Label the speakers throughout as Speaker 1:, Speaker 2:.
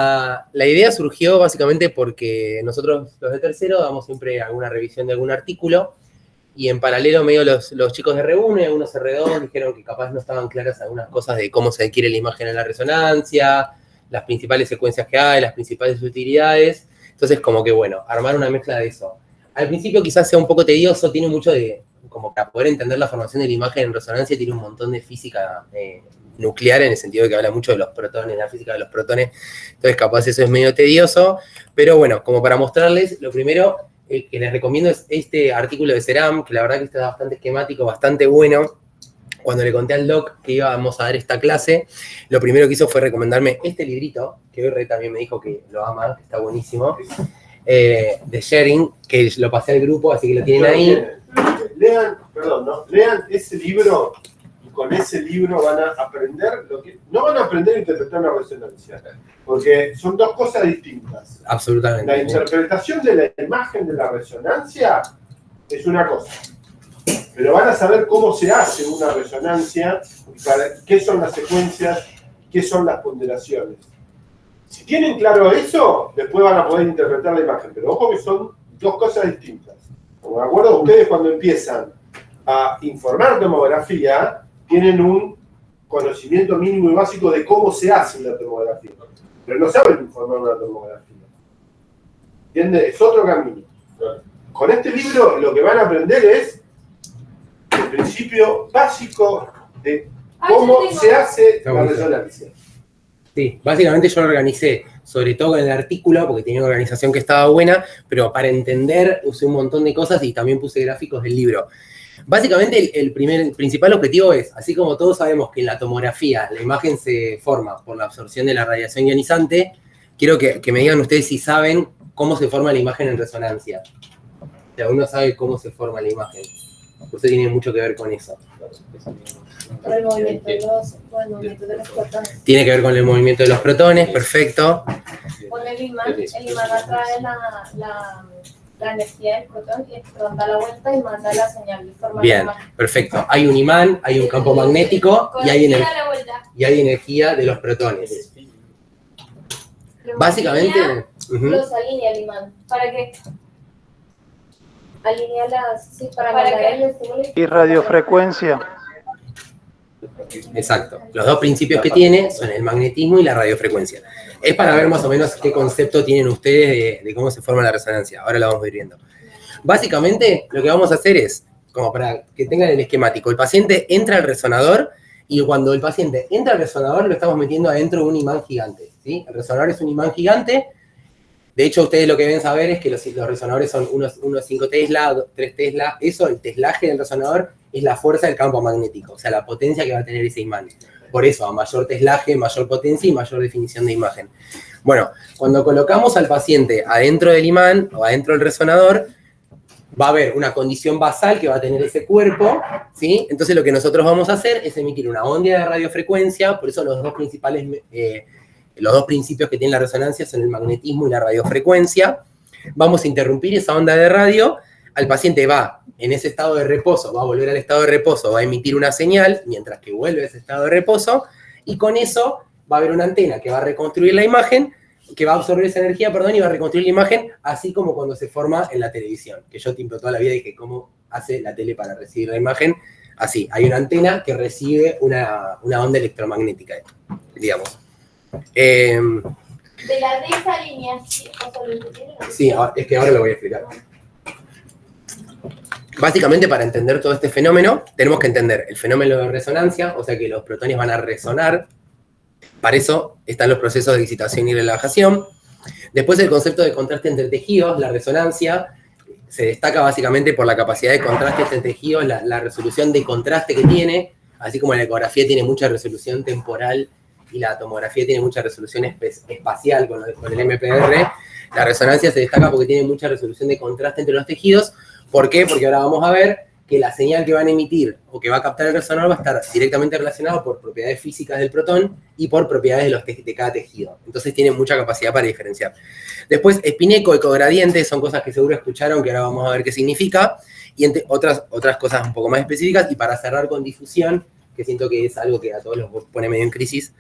Speaker 1: La idea surgió básicamente porque nosotros, los de tercero, damos siempre alguna revisión de algún artículo y en paralelo medio los chicos de R1 y algunos R2 dijeron que capaz no estaban claras algunas cosas de cómo se adquiere la imagen en la resonancia, las principales secuencias que hay, las principales utilidades. Entonces, como que bueno, armar una mezcla de eso. Al principio quizás sea un poco tedioso, tiene mucho de, como para poder entender la formación de la imagen en resonancia, tiene un montón de física nuclear, en el sentido de que habla mucho de los protones, la física de los protones, entonces capaz eso es medio tedioso, pero bueno, como para mostrarles, lo primero que les recomiendo es este artículo de Ceram, que la verdad que está bastante esquemático, bastante bueno. Cuando le conté al doc que íbamos a dar esta clase, lo primero que hizo fue recomendarme este librito, que hoy también me dijo que lo ama, que está buenísimo, de Sharing, que lo pasé al grupo, así que lo tienen ahí.
Speaker 2: Lean ese libro y con ese libro van a aprender lo que... No van a aprender a interpretar una resonancia, porque son dos cosas distintas.
Speaker 1: Absolutamente.
Speaker 2: La interpretación de la imagen de la resonancia es una cosa, pero van a saber cómo se hace una resonancia, qué son las secuencias, qué son las ponderaciones. Si tienen claro eso, después van a poder interpretar la imagen, pero ojo que son dos cosas distintas. Como de acuerdo, ustedes cuando empiezan a informar tomografía, tienen un conocimiento mínimo y básico de cómo se hace una tomografía, pero no saben informar una tomografía. ¿Entiendes? Es otro camino. Con este libro lo que van a aprender es el principio básico de cómo se hace la resonancia.
Speaker 1: Sí, básicamente yo lo organicé, sobre todo en el artículo, porque tenía una organización que estaba buena, pero para entender usé un montón de cosas y también puse gráficos del libro. Básicamente el principal objetivo es, así como todos sabemos que en la tomografía la imagen se forma por la absorción de la radiación ionizante, quiero que me digan ustedes si saben cómo se forma la imagen en resonancia. O sea, uno sabe cómo se forma la imagen. Usted tiene mucho que ver con eso.
Speaker 3: Por el movimiento de los protones.
Speaker 1: Tiene que ver con el movimiento de los protones, perfecto.
Speaker 3: Con el imán atrae la energía del protón y el protón da la vuelta y manda la señal de forma
Speaker 1: bien, perfecto. Hay un imán, hay un campo magnético y hay energía de los protones. Básicamente...
Speaker 3: Los alinea el imán. ¿Para qué? Alinea para mandar el estímulo.
Speaker 4: Y radiofrecuencia.
Speaker 1: Exacto. Los dos principios que tiene son el magnetismo y la radiofrecuencia. Es para ver más o menos qué concepto tienen ustedes de cómo se forma la resonancia. Ahora lo vamos a ir viendo. Básicamente, lo que vamos a hacer es, como para que tengan el esquemático, el paciente entra al resonador y cuando el paciente entra al resonador lo estamos metiendo adentro de un imán gigante, ¿sí? El resonador es un imán gigante. De hecho, ustedes lo que deben saber es que los resonadores son unos 5 Tesla, 3 Tesla. Eso, el teslaje del resonador, es la fuerza del campo magnético, o sea, la potencia que va a tener ese imán. Por eso, a mayor teslaje, mayor potencia y mayor definición de imagen. Bueno, cuando colocamos al paciente adentro del imán o adentro del resonador, va a haber una condición basal que va a tener ese cuerpo, ¿sí? Entonces lo que nosotros vamos a hacer es emitir una onda de radiofrecuencia, por eso los dos principios que tiene la resonancia son el magnetismo y la radiofrecuencia. Vamos a interrumpir esa onda de radio, al paciente va en ese estado de reposo, va a volver al estado de reposo, va a emitir una señal mientras que vuelve a ese estado de reposo, y con eso va a haber una antena que va a reconstruir la imagen, que va a absorber esa energía, y va a reconstruir la imagen, así como cuando se forma en la televisión, que yo toda la vida dije cómo hace la tele para recibir la imagen. Así, hay una antena que recibe una onda electromagnética, digamos.
Speaker 3: De la desalineación.
Speaker 1: Sí, es que ahora lo voy a explicar. Básicamente, para entender todo este fenómeno, tenemos que entender el fenómeno de resonancia, o sea que los protones van a resonar. Para eso están los procesos de excitación y relajación. Después, el concepto de contraste entre tejidos, la resonancia, se destaca básicamente por la capacidad de contraste entre tejidos, la resolución de contraste que tiene, así como la ecografía tiene mucha resolución temporal y la tomografía tiene mucha resolución espacial con el MPR, la resonancia se destaca porque tiene mucha resolución de contraste entre los tejidos. ¿Por qué? Porque ahora vamos a ver que la señal que van a emitir o que va a captar el resonador va a estar directamente relacionado por propiedades físicas del protón y por propiedades de cada tejido. Entonces tiene mucha capacidad para diferenciar. Después, espineco, ecogradiente, son cosas que seguro escucharon, que ahora vamos a ver qué significa, y entre otras cosas un poco más específicas, y para cerrar con difusión, que siento que es algo que a todos los pone medio en crisis,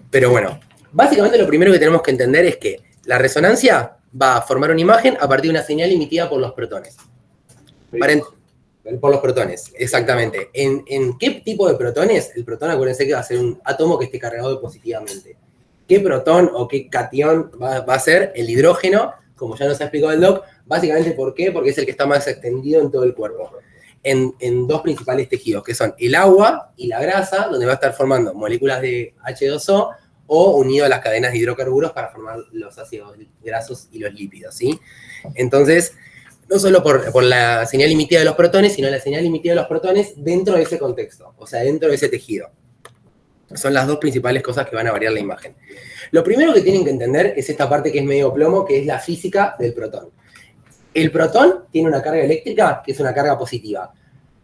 Speaker 1: pero bueno, Básicamente lo primero que tenemos que entender es que la resonancia va a formar una imagen a partir de una señal emitida por los protones. Por los protones, exactamente. ¿En qué tipo de protones? El protón, acuérdense que va a ser un átomo que esté cargado positivamente. ¿Qué protón o qué catión va a ser? El hidrógeno, como ya nos ha explicado el doc. Básicamente, ¿por qué? Porque es el que está más extendido en todo el cuerpo. En dos principales tejidos, que son el agua y la grasa, donde va a estar formando moléculas de H2O o unido a las cadenas de hidrocarburos para formar los ácidos grasos y los lípidos, ¿sí? Entonces, no solo por la señal emitida de los protones, sino la señal emitida de los protones dentro de ese contexto, o sea, dentro de ese tejido. Son las dos principales cosas que van a variar la imagen. Lo primero que tienen que entender es esta parte que es medio plomo, que es la física del protón. El protón tiene una carga eléctrica que es una carga positiva.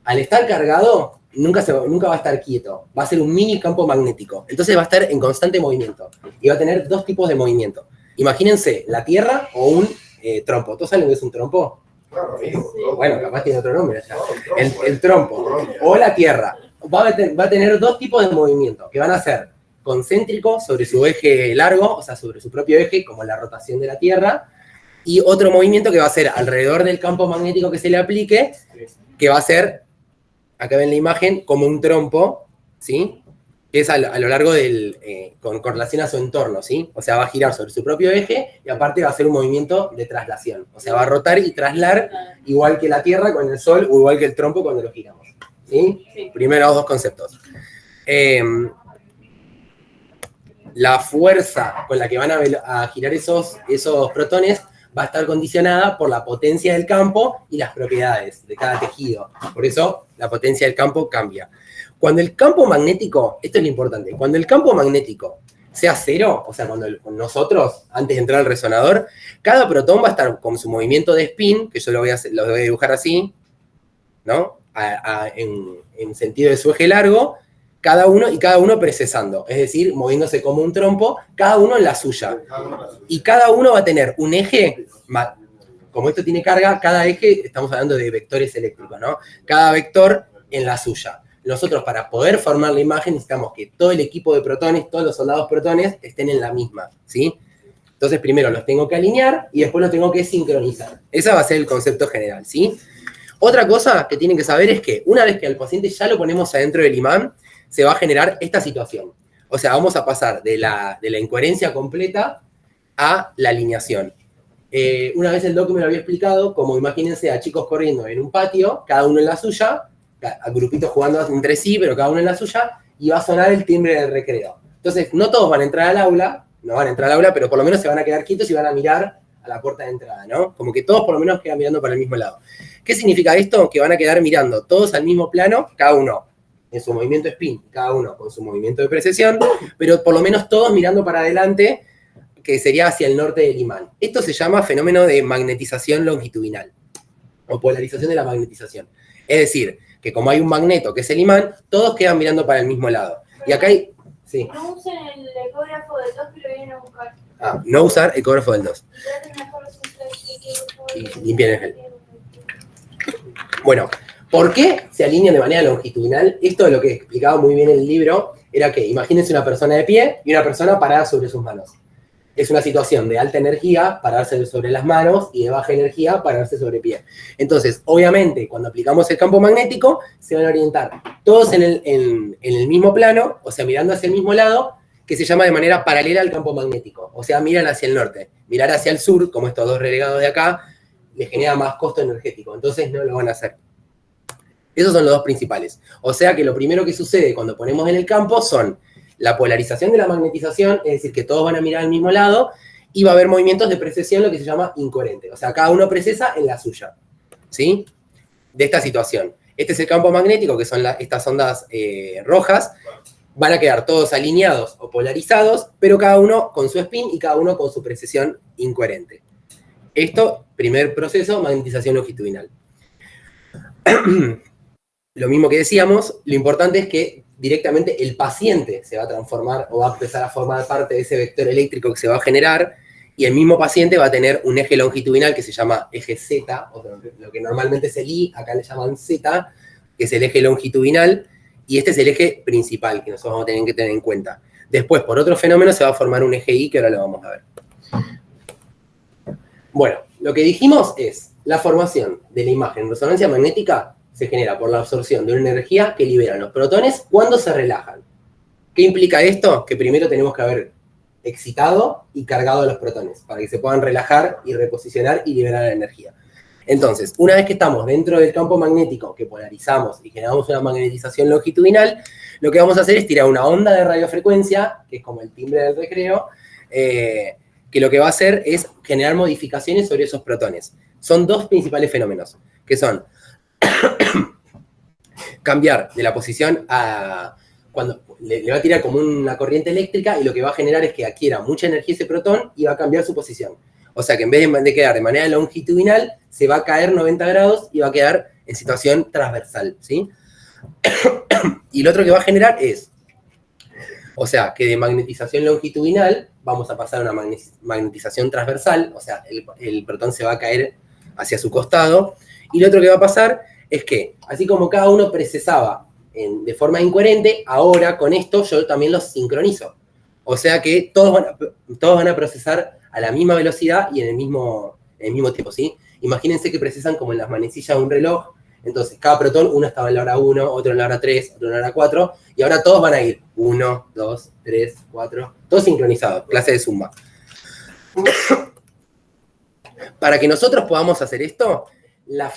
Speaker 1: Al estar cargado, nunca va a estar quieto. Va a ser un mini campo magnético. Entonces va a estar en constante movimiento. Y va a tener dos tipos de movimiento. Imagínense la Tierra o un trompo. ¿Todos saben lo que es un trompo? Bueno, capaz tiene otro nombre. El trompo o la Tierra va a tener dos tipos de movimiento, que van a ser concéntricos sobre su eje largo, o sea, sobre su propio eje, como la rotación de la Tierra, y otro movimiento que va a ser alrededor del campo magnético que se le aplique, que va a ser, acá ven la imagen, como un trompo, ¿sí? Que es a lo largo con relación a su entorno, ¿sí? O sea, va a girar sobre su propio eje y aparte va a hacer un movimiento de traslación. O sea, va a rotar y traslar igual que la Tierra con el Sol o igual que el trompo cuando lo giramos, ¿sí? Primeros dos conceptos. La fuerza con la que van a girar esos protones va a estar condicionada por la potencia del campo y las propiedades de cada tejido. Por eso, la potencia del campo cambia. Cuando el campo magnético, esto es lo importante, cuando el campo magnético sea cero, o sea, cuando nosotros, antes de entrar al resonador, cada protón va a estar con su movimiento de spin, que yo lo voy a dibujar así, ¿no? En sentido de su eje largo, cada uno precesando, es decir, moviéndose como un trompo, cada uno en la suya. Y cada uno va a tener un eje, como esto tiene carga, cada eje, estamos hablando de vectores eléctricos, ¿no? Cada vector en la suya. Nosotros, para poder formar la imagen, necesitamos que todo el equipo de protones, todos los soldados protones, estén en la misma, ¿sí? Entonces, primero los tengo que alinear y después los tengo que sincronizar. Ese va a ser el concepto general, ¿sí? Otra cosa que tienen que saber es que una vez que al paciente ya lo ponemos adentro del imán, se va a generar esta situación. O sea, vamos a pasar de la incoherencia completa a la alineación. Una vez el doc me lo había explicado, como imagínense a chicos corriendo en un patio, cada uno en la suya, a grupitos jugando entre sí, pero cada uno en la suya, y va a sonar el timbre del recreo. Entonces, no todos van a entrar al aula, pero por lo menos se van a quedar quietos y van a mirar a la puerta de entrada, ¿no? Como que todos por lo menos quedan mirando para el mismo lado. ¿Qué significa esto? Que van a quedar mirando todos al mismo plano, cada uno en su movimiento spin, cada uno con su movimiento de precesión, pero por lo menos todos mirando para adelante, que sería hacia el norte del imán. Esto se llama fenómeno de magnetización longitudinal, o polarización de la magnetización. Es decir, que como hay un magneto que es el imán, todos quedan mirando para el mismo lado. Y acá hay... Sí.
Speaker 3: No usen el ecógrafo del 2 que lo vienen a buscar.
Speaker 1: No usar ecógrafo del 2. Y limpien el gel. Bueno, ¿por qué se alinean de manera longitudinal? Esto es lo que explicaba muy bien el libro, era que imagínense una persona de pie y una persona parada sobre sus manos. Es una situación de alta energía pararse sobre las manos y de baja energía pararse sobre pie. Entonces, obviamente, cuando aplicamos el campo magnético, se van a orientar todos en el mismo plano, o sea, mirando hacia el mismo lado, que se llama de manera paralela al campo magnético. O sea, miran hacia el norte. Mirar hacia el sur, como estos dos relegados de acá, les genera más costo energético. Entonces, no lo van a hacer. Esos son los dos principales. O sea que lo primero que sucede cuando ponemos en el campo son la polarización de la magnetización, es decir, que todos van a mirar al mismo lado, y va a haber movimientos de precesión, lo que se llama incoherente. O sea, cada uno precesa en la suya, ¿sí? De esta situación. Este es el campo magnético, que son estas ondas rojas. Van a quedar todos alineados o polarizados, pero cada uno con su spin y cada uno con su precesión incoherente. Esto, primer proceso, magnetización longitudinal. Lo mismo que decíamos, lo importante es que directamente el paciente se va a transformar o va a empezar a formar parte de ese vector eléctrico que se va a generar, y el mismo paciente va a tener un eje longitudinal que se llama eje Z, o lo que normalmente es el I, acá le llaman Z, que es el eje longitudinal, y este es el eje principal que nosotros vamos a tener que tener en cuenta. Después, por otro fenómeno, se va a formar un eje Y, que ahora lo vamos a ver. Bueno, lo que dijimos es, la formación de la imagen en resonancia magnética se genera por la absorción de una energía que liberan los protones cuando se relajan. ¿Qué implica esto? Que primero tenemos que haber excitado y cargado a los protones, para que se puedan relajar y reposicionar y liberar la energía. Entonces, una vez que estamos dentro del campo magnético, que polarizamos y generamos una magnetización longitudinal, lo que vamos a hacer es tirar una onda de radiofrecuencia, que es como el timbre del recreo, que lo que va a hacer es generar modificaciones sobre esos protones. Son dos principales fenómenos, que son cambiar de la posición a... cuando le va a tirar como una corriente eléctrica y lo que va a generar es que adquiera mucha energía ese protón y va a cambiar su posición. O sea que en vez de quedar de manera longitudinal, se va a caer 90 grados y va a quedar en situación transversal, ¿sí? Y lo otro que va a generar es, o sea, que de magnetización longitudinal vamos a pasar a una magnetización transversal, o sea, el protón se va a caer hacia su costado. Y lo otro que va a pasar es que, así como cada uno precesaba de forma incoherente, ahora con esto yo también los sincronizo. O sea que todos van a procesar a la misma velocidad y en el mismo tiempo, ¿sí? Imagínense que procesan como en las manecillas de un reloj. Entonces, cada protón, uno estaba en la hora 1, otro en la hora 3, otro en la hora 4, y ahora todos van a ir 1, 2, 3, 4, todos sincronizados, clase de zumba. Para que nosotros podamos hacer esto, la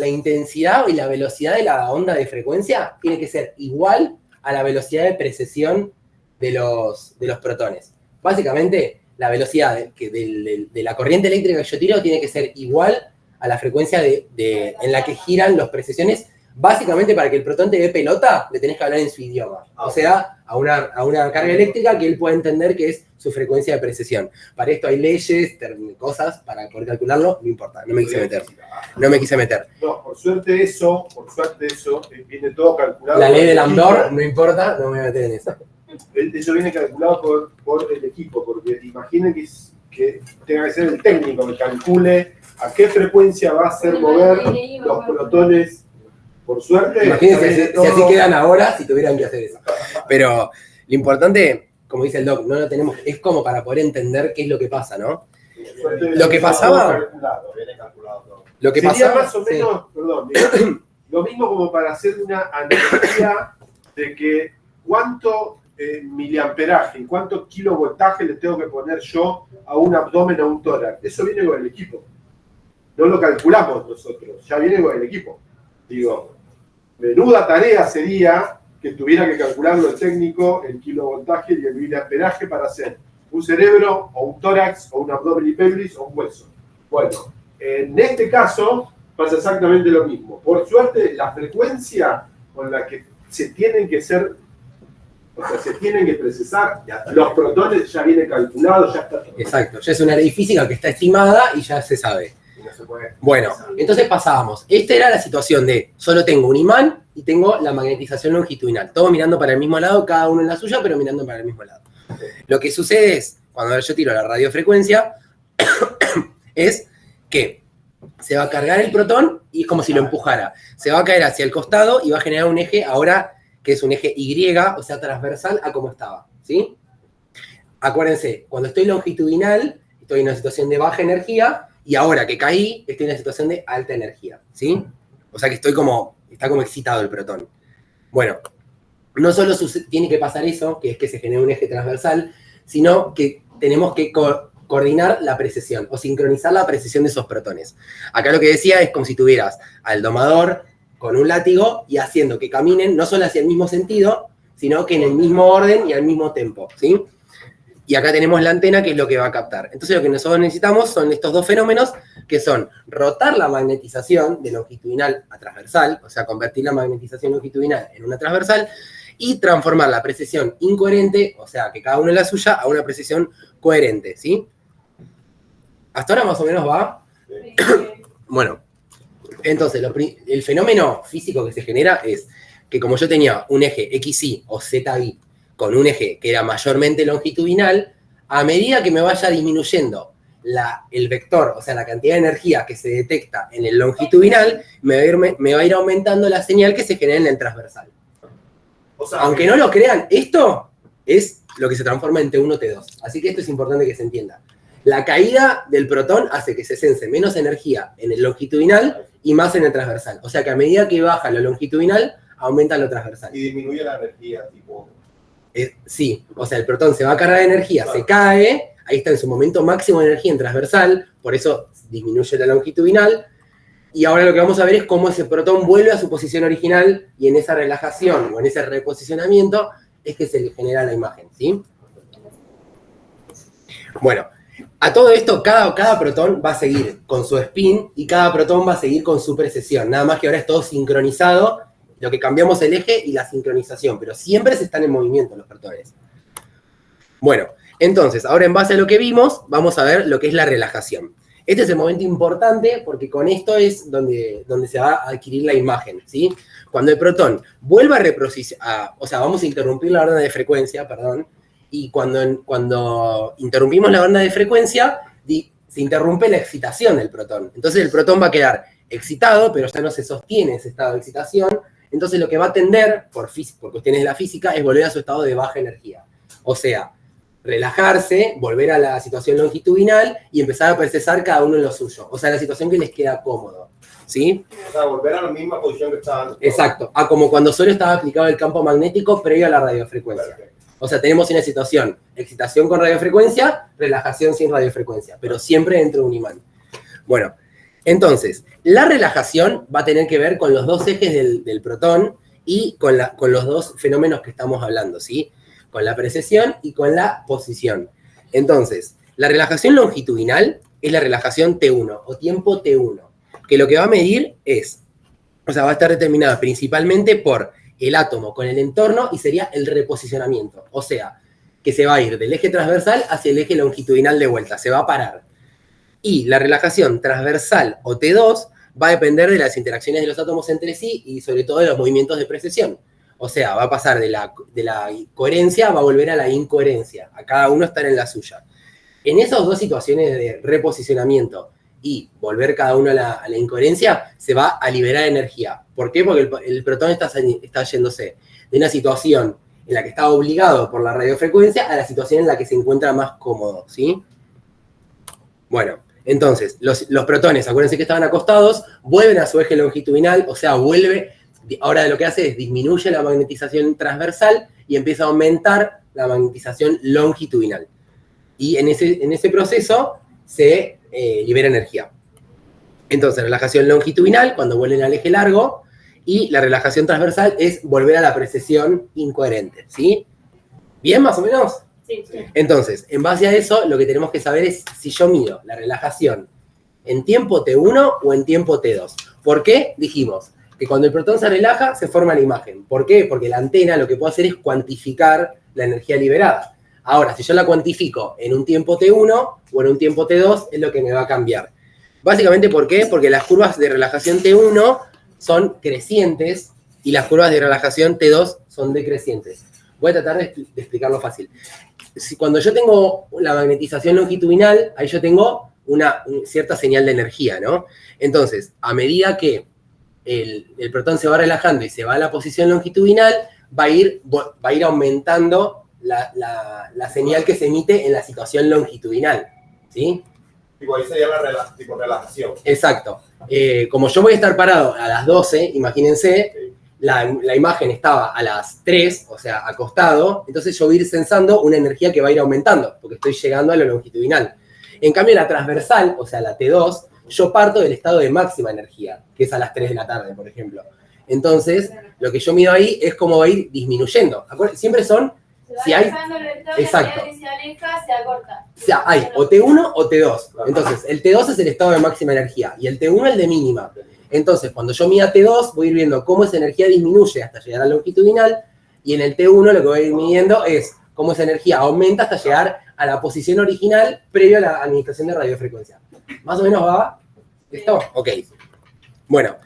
Speaker 1: intensidad y la velocidad de la onda de frecuencia tiene que ser igual a la velocidad de precesión de los protones. Básicamente, la velocidad de la corriente eléctrica que yo tiro tiene que ser igual a la frecuencia en la que giran las precesiones. Básicamente, para que el protón te dé pelota, le tenés que hablar en su idioma. O sea, a una carga eléctrica que él pueda entender que es su frecuencia de precesión. Para esto hay leyes, cosas, para poder calcularlo, no importa, no me quise meter.
Speaker 2: No, por suerte eso viene todo calculado.
Speaker 1: La ley del Amdor, no importa, no me voy a meter en eso.
Speaker 2: Eso viene calculado por el equipo, porque imaginen que tenga que ser el técnico que calcule a qué frecuencia va a hacer mover los protones. Por suerte.
Speaker 1: Imagínense si así quedan ahora, si tuvieran que hacer eso. Pero lo importante, como dice el doc, no lo tenemos, es como para poder entender qué es lo que pasa, ¿no? Lo que pasaba. Lo que
Speaker 2: sería
Speaker 1: pasaba,
Speaker 2: más o menos, sí. Perdón, lo mismo como para hacer una analogía de que cuánto miliamperaje, cuánto kilovoltaje le tengo que poner yo a un abdomen, a un tórax. Eso viene con el equipo. No lo calculamos nosotros, ya viene con el equipo. Digo, menuda tarea sería que tuviera que calcularlo el técnico, el kilovoltaje y el miliamperaje para hacer un cerebro, o un tórax, o un abdomen y pelvis, o un hueso. Bueno, en este caso pasa exactamente lo mismo. Por suerte, la frecuencia con la que se tienen que procesar los protones ya viene calculado, ya está todo.
Speaker 1: Exacto, ya es una ley física que está estimada y ya se sabe. Bueno, entonces pasábamos. Esta era la situación de solo tengo un imán y tengo la magnetización longitudinal. Todos mirando para el mismo lado, cada uno en la suya, pero mirando para el mismo lado. Lo que sucede es, cuando yo tiro la radiofrecuencia, es que se va a cargar el protón y es como si lo empujara. Se va a caer hacia el costado y va a generar un eje ahora que es un eje Y, o sea, transversal a como estaba, ¿sí? Acuérdense, cuando estoy longitudinal, estoy en una situación de baja energía, y ahora que caí, estoy en una situación de alta energía, ¿sí? O sea que está como excitado el protón. Bueno, no solo tiene que pasar eso, que es que se genere un eje transversal, sino que tenemos que coordinar la precesión, o sincronizar la precesión de esos protones. Acá lo que decía es como si tuvieras al domador con un látigo y haciendo que caminen no solo hacia el mismo sentido, sino que en el mismo orden y al mismo tiempo, ¿sí? Y acá tenemos la antena, que es lo que va a captar. Entonces lo que nosotros necesitamos son estos dos fenómenos, que son rotar la magnetización de longitudinal a transversal, o sea, convertir la magnetización longitudinal en una transversal, y transformar la precesión incoherente, o sea, que cada uno en la suya, a una precesión coherente, ¿sí? ¿Hasta ahora más o menos va? Sí. Bueno, entonces el fenómeno físico que se genera es que como yo tenía un eje XY o ZY, con un eje que era mayormente longitudinal, a medida que me vaya disminuyendo el vector, o sea, la cantidad de energía que se detecta en el longitudinal, me va a ir aumentando la señal que se genera en el transversal. O sea, aunque no lo crean, esto es lo que se transforma en T1, T2. Así que esto es importante que se entienda. La caída del protón hace que se sense menos energía en el longitudinal y más en el transversal. O sea que a medida que baja lo longitudinal, aumenta lo transversal.
Speaker 2: Y disminuye la energía, tipo...
Speaker 1: Sí, o sea, el protón se va a cargar de energía, claro, se cae, ahí está en su momento máximo de energía en transversal, por eso disminuye la longitudinal, y ahora lo que vamos a ver es cómo ese protón vuelve a su posición original, y en esa relajación o en ese reposicionamiento es que se le genera la imagen, ¿sí? Bueno, a todo esto, cada protón va a seguir con su spin, y cada protón va a seguir con su precesión, nada más que ahora es todo sincronizado. Lo que cambiamos el eje y la sincronización, pero siempre se están en movimiento los protones. Bueno, entonces, ahora en base a lo que vimos, vamos a ver lo que es la relajación. Este es el momento importante porque con esto es donde se va a adquirir la imagen, ¿sí? Cuando el protón vuelva a reposicionar, o sea, vamos a interrumpir la banda de frecuencia, perdón, y cuando interrumpimos la banda de frecuencia, se interrumpe la excitación del protón. Entonces el protón va a quedar excitado, pero ya no se sostiene ese estado de excitación. Entonces lo que va a tender, por cuestiones de la física, es volver a su estado de baja energía. O sea, relajarse, volver a la situación longitudinal y empezar a procesar cada uno en lo suyo. O sea, la situación que les queda cómodo. ¿Sí?
Speaker 2: O sea, volver a la misma posición que estaban antes.
Speaker 1: Exacto. A como cuando solo estaba aplicado el campo magnético previo a la radiofrecuencia. Perfecto. O sea, tenemos una situación, excitación con radiofrecuencia, relajación sin radiofrecuencia, pero siempre dentro de un imán. Bueno, entonces, la relajación va a tener que ver con los dos ejes del protón y con los dos fenómenos que estamos hablando, ¿sí? Con la precesión y con la posición. Entonces, la relajación longitudinal es la relajación T1 o tiempo T1, que lo que va a medir es, o sea, va a estar determinada principalmente por el átomo con el entorno y sería el reposicionamiento. O sea, que se va a ir del eje transversal hacia el eje longitudinal de vuelta, se va a parar. Y la relajación transversal o T2 va a depender de las interacciones de los átomos entre sí y sobre todo de los movimientos de precesión. O sea, va a pasar de la coherencia, va a volver a la incoherencia. A cada uno estar en la suya. En esas dos situaciones de reposicionamiento y volver cada uno a la incoherencia, se va a liberar energía. ¿Por qué? Porque el protón está yéndose de una situación en la que está obligado por la radiofrecuencia a la situación en la que se encuentra más cómodo, ¿sí? Bueno, entonces, los protones, acuérdense que estaban acostados, vuelven a su eje longitudinal, o sea, ahora lo que hace es disminuye la magnetización transversal y empieza a aumentar la magnetización longitudinal. Y en ese proceso se libera energía. Entonces, relajación longitudinal, cuando vuelven al eje largo, y la relajación transversal es volver a la precesión incoherente, ¿sí? ¿Bien, más o menos?
Speaker 3: Sí.
Speaker 1: Entonces, en base a eso, lo que tenemos que saber es si yo mido la relajación en tiempo T1 o en tiempo T2. ¿Por qué? Dijimos que cuando el protón se relaja, se forma la imagen. ¿Por qué? Porque la antena lo que puede hacer es cuantificar la energía liberada. Ahora, si yo la cuantifico en un tiempo T1 o en un tiempo T2, es lo que me va a cambiar. Básicamente, ¿por qué? Porque las curvas de relajación T1 son crecientes y las curvas de relajación T2 son decrecientes. Voy a tratar de explicarlo fácil. Cuando yo tengo la magnetización longitudinal, ahí yo tengo una cierta señal de energía, ¿no? Entonces, a medida que el protón se va relajando y se va a la posición longitudinal, va a ir aumentando la señal que se emite en la situación longitudinal, ¿sí?
Speaker 2: Tipo, ahí sería la relajación.
Speaker 1: Exacto. Como yo voy a estar parado a las 12, imagínense, sí. La imagen estaba a las 3, o sea, acostado, entonces yo voy a ir sensando una energía que va a ir aumentando, porque estoy llegando a lo longitudinal. En cambio, la transversal, o sea, la T2, yo parto del estado de máxima energía, que es a las 3 de la tarde, por ejemplo. Entonces, lo que yo mido ahí es cómo va a ir disminuyendo. Siempre son, si hay... Exacto.
Speaker 3: Se aleja, se acorta.
Speaker 1: O sea, hay o T1 o T2. Entonces, el T2 es el estado de máxima energía y el T1 el de mínima. Entonces, cuando yo mida T2, voy a ir viendo cómo esa energía disminuye hasta llegar a la longitudinal, y en el T1 lo que voy a ir midiendo es cómo esa energía aumenta hasta llegar a la posición original previo a la administración de radiofrecuencia. ¿Más o menos va? ¿Esto? Ok. Bueno,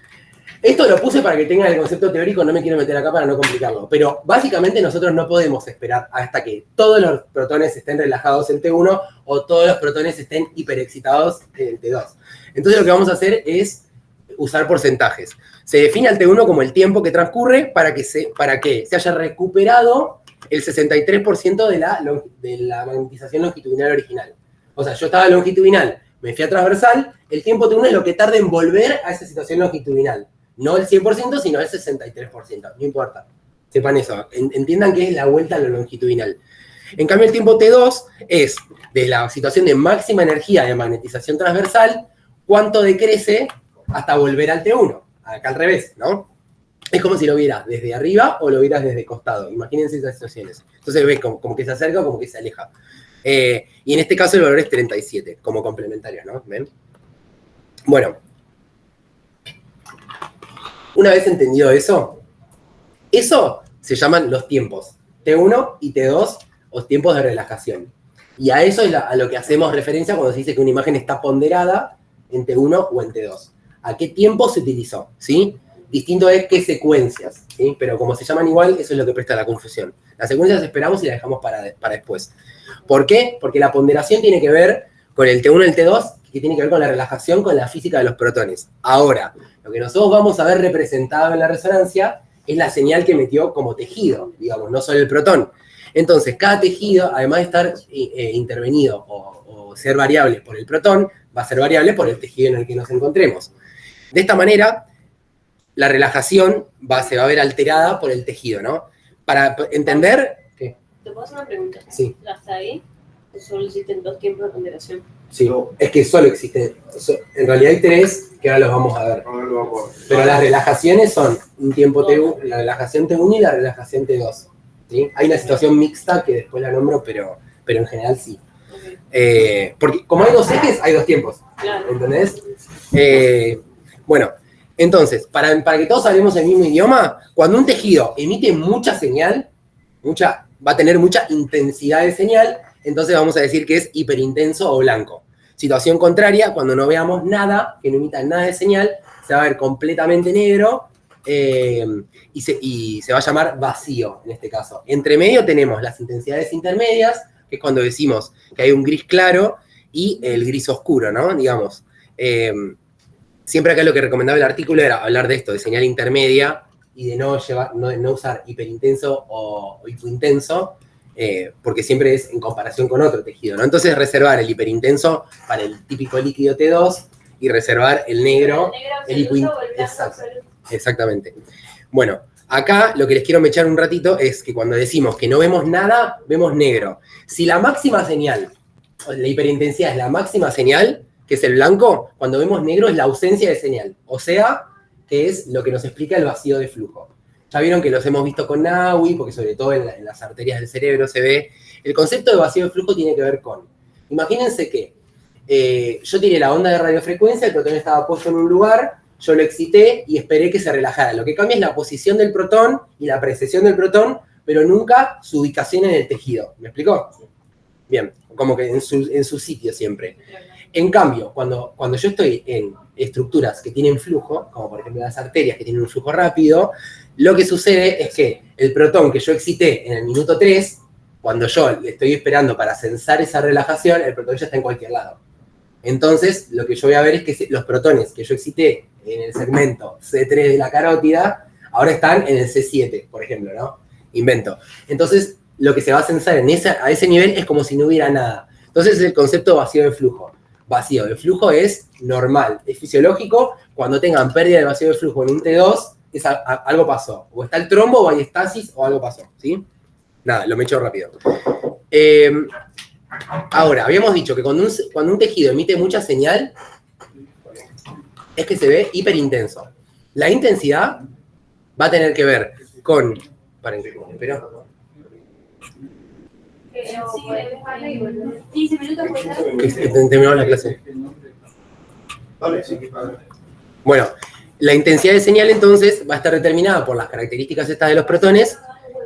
Speaker 1: esto lo puse para que tengan el concepto teórico, no me quiero meter acá para no complicarlo, pero básicamente nosotros no podemos esperar hasta que todos los protones estén relajados en T1 o todos los protones estén hiperexcitados en T2. Entonces lo que vamos a hacer es usar porcentajes. Se define al T1 como el tiempo que transcurre para que se haya recuperado el 63% de la magnetización longitudinal original. O sea, yo estaba longitudinal, me fui a transversal, el tiempo T1 es lo que tarda en volver a esa situación longitudinal. No el 100%, sino el 63%. No importa. Sepan eso. Entiendan que es la vuelta a lo longitudinal. En cambio, el tiempo T2 es de la situación de máxima energía de magnetización transversal, cuánto decrece hasta volver al T1. Acá al revés, ¿no? Es como si lo vieras desde arriba o lo vieras desde costado. Imagínense esas situaciones. Entonces ves como que se acerca o como que se aleja. Y en este caso el valor es 37, como complementario, ¿no? ¿Ven? Bueno. Una vez entendido eso se llaman los tiempos. T1 y T2, o tiempos de relajación. Y a eso es a lo que hacemos referencia cuando se dice que una imagen está ponderada en T1 o en T2. ¿A qué tiempo se utilizó? ¿Sí? Distinto es qué secuencias, ¿sí? Pero como se llaman igual, eso es lo que presta la confusión. Las secuencias esperamos y las dejamos para después. ¿Por qué? Porque la ponderación tiene que ver con el T1 y el T2, que tiene que ver con la relajación, con la física de los protones. Ahora, lo que nosotros vamos a ver representado en la resonancia es la señal que metió como tejido, digamos, no solo el protón. Entonces, cada tejido, además de estar intervenido o ser variable por el protón, va a ser variable por el tejido en el que nos encontremos. De esta manera, la relajación se va a ver alterada por el tejido, ¿no? Para entender... ¿Qué?
Speaker 4: ¿Te puedo hacer una pregunta?
Speaker 1: Sí.
Speaker 4: Hasta ahí solo existen 2 tiempos de ponderación.
Speaker 1: Sí, es que solo existe. En realidad hay 3 que ahora los vamos a ver. Pero las relajaciones son un tiempo T1, la relajación T1 y la relajación T2. ¿Sí? Hay una situación mixta que después la nombro, pero en general sí. Okay. Porque como hay 2 ejes, hay 2 tiempos. Claro. ¿Entendés? Bueno, entonces, para que todos hablemos el mismo idioma, cuando un tejido emite mucha señal, va a tener mucha intensidad de señal, entonces vamos a decir que es hiperintenso o blanco. Situación contraria, cuando no veamos nada, que no emita nada de señal, se va a ver completamente negro y se va a llamar vacío en este caso. Entre medio tenemos las intensidades intermedias, que es cuando decimos que hay un gris claro y el gris oscuro, ¿no? Digamos. Siempre acá lo que recomendaba el artículo era hablar de esto, de señal intermedia y de no usar hiperintenso o hipointenso, porque siempre es en comparación con otro tejido, ¿no? Entonces reservar el hiperintenso para el típico líquido T2 y reservar el negro, el hipointenso. Exactamente. Bueno, acá lo que les quiero mechar un ratito es que cuando decimos que no vemos nada, vemos negro. Si la máxima señal, la hiperintensidad es la máxima señal, que es el blanco, cuando vemos negro es la ausencia de señal. O sea, que es lo que nos explica el vacío de flujo. Ya vieron que los hemos visto con Naui, porque sobre todo en las arterias del cerebro se ve. El concepto de vacío de flujo tiene que ver con, imagínense que yo tiré la onda de radiofrecuencia, el protón estaba puesto en un lugar, yo lo excité y esperé que se relajara. Lo que cambia es la posición del protón y la precesión del protón, pero nunca su ubicación en el tejido. ¿Me explicó? Bien, como que en su sitio siempre. En cambio, cuando yo estoy en estructuras que tienen flujo, como por ejemplo las arterias que tienen un flujo rápido, lo que sucede es que el protón que yo excité en el minuto 3, cuando yo le estoy esperando para censar esa relajación, el protón ya está en cualquier lado. Entonces, lo que yo voy a ver es que los protones que yo excité en el segmento C3 de la carótida, ahora están en el C7, por ejemplo, ¿no? Invento. Entonces, lo que se va a censar a ese nivel es como si no hubiera nada. Entonces, es el concepto vacío de flujo. Vacío de flujo es normal, es fisiológico. Cuando tengan pérdida de vacío de flujo en un T2, algo pasó. O está el trombo, o hay estasis, o algo pasó, ¿sí? Nada, lo me echo rápido. Ahora, habíamos dicho que cuando un tejido emite mucha señal, es que se ve hiperintenso. La intensidad va a tener que ver con... Paren, espera.
Speaker 4: 15 minutos.
Speaker 1: Terminamos la clase. Bueno, la intensidad de señal entonces va a estar determinada por las características estas de los protones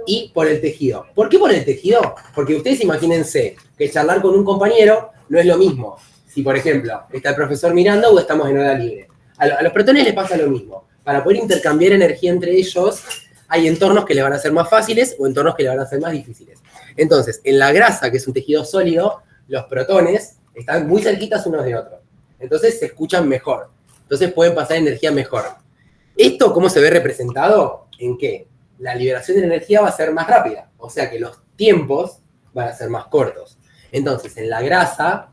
Speaker 1: y por el tejido. ¿Por qué por el tejido? Porque ustedes imagínense que charlar con un compañero no es lo mismo. Si, por ejemplo, está el profesor mirando o estamos en hora libre. A los protones les pasa lo mismo. Para poder intercambiar energía entre ellos, hay entornos que les van a ser más fáciles o entornos que les van a ser más difíciles. Entonces, en la grasa, que es un tejido sólido, los protones están muy cerquitas unos de otros. Entonces se escuchan mejor. Entonces pueden pasar energía mejor. ¿Esto cómo se ve representado? ¿En qué? la liberación de energía va a ser más rápida, o sea que los tiempos van a ser más cortos. Entonces, en la grasa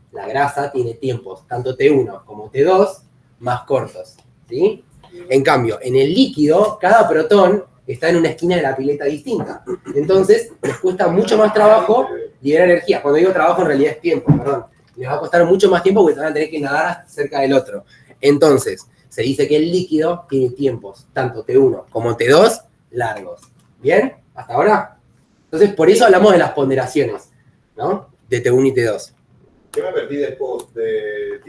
Speaker 1: tiene tiempos, tanto T1 como T2, más cortos, ¿sí? En cambio, en el líquido, cada protón está en una esquina de la pileta distinta. Entonces, les cuesta mucho más trabajo liberar energía. Cuando digo trabajo, en realidad es tiempo, perdón. Les va a costar mucho más tiempo porque van a tener que nadar cerca del otro. Entonces, se dice que el líquido tiene tiempos, tanto T1 como T2, largos. ¿Bien? ¿Hasta ahora? Entonces, por eso hablamos de las ponderaciones, ¿no? De T1 y T2.
Speaker 2: ¿Qué me perdí después de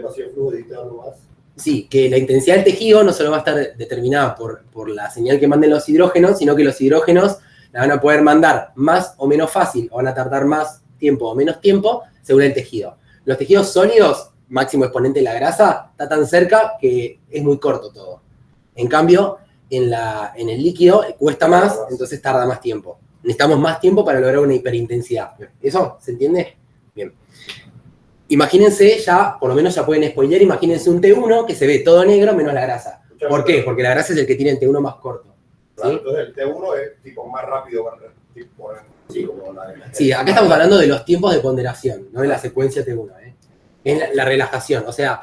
Speaker 2: vacío flujo de algo más?
Speaker 1: Sí, que la intensidad del tejido no solo va a estar determinada por la señal que manden los hidrógenos, sino que los hidrógenos la van a poder mandar más o menos fácil, o van a tardar más tiempo o menos tiempo, según el tejido. Los tejidos sólidos, máximo exponente de la grasa, está tan cerca que es muy corto todo. En cambio, en el líquido cuesta más, entonces tarda más tiempo. Necesitamos más tiempo para lograr una hiperintensidad. ¿Eso se entiende? Bien. Imagínense ya, por lo menos ya pueden spoilear, imagínense un T1 que se ve todo negro menos la grasa. ¿Por qué? Porque la grasa es el que tiene el T1 más corto.
Speaker 2: Claro,
Speaker 1: ¿sí?
Speaker 2: entonces el T1 es tipo más rápido, tipo, sí, como
Speaker 1: Sí, acá estamos hablando de los tiempos de ponderación, no de la secuencia T1. Es la relajación, o sea,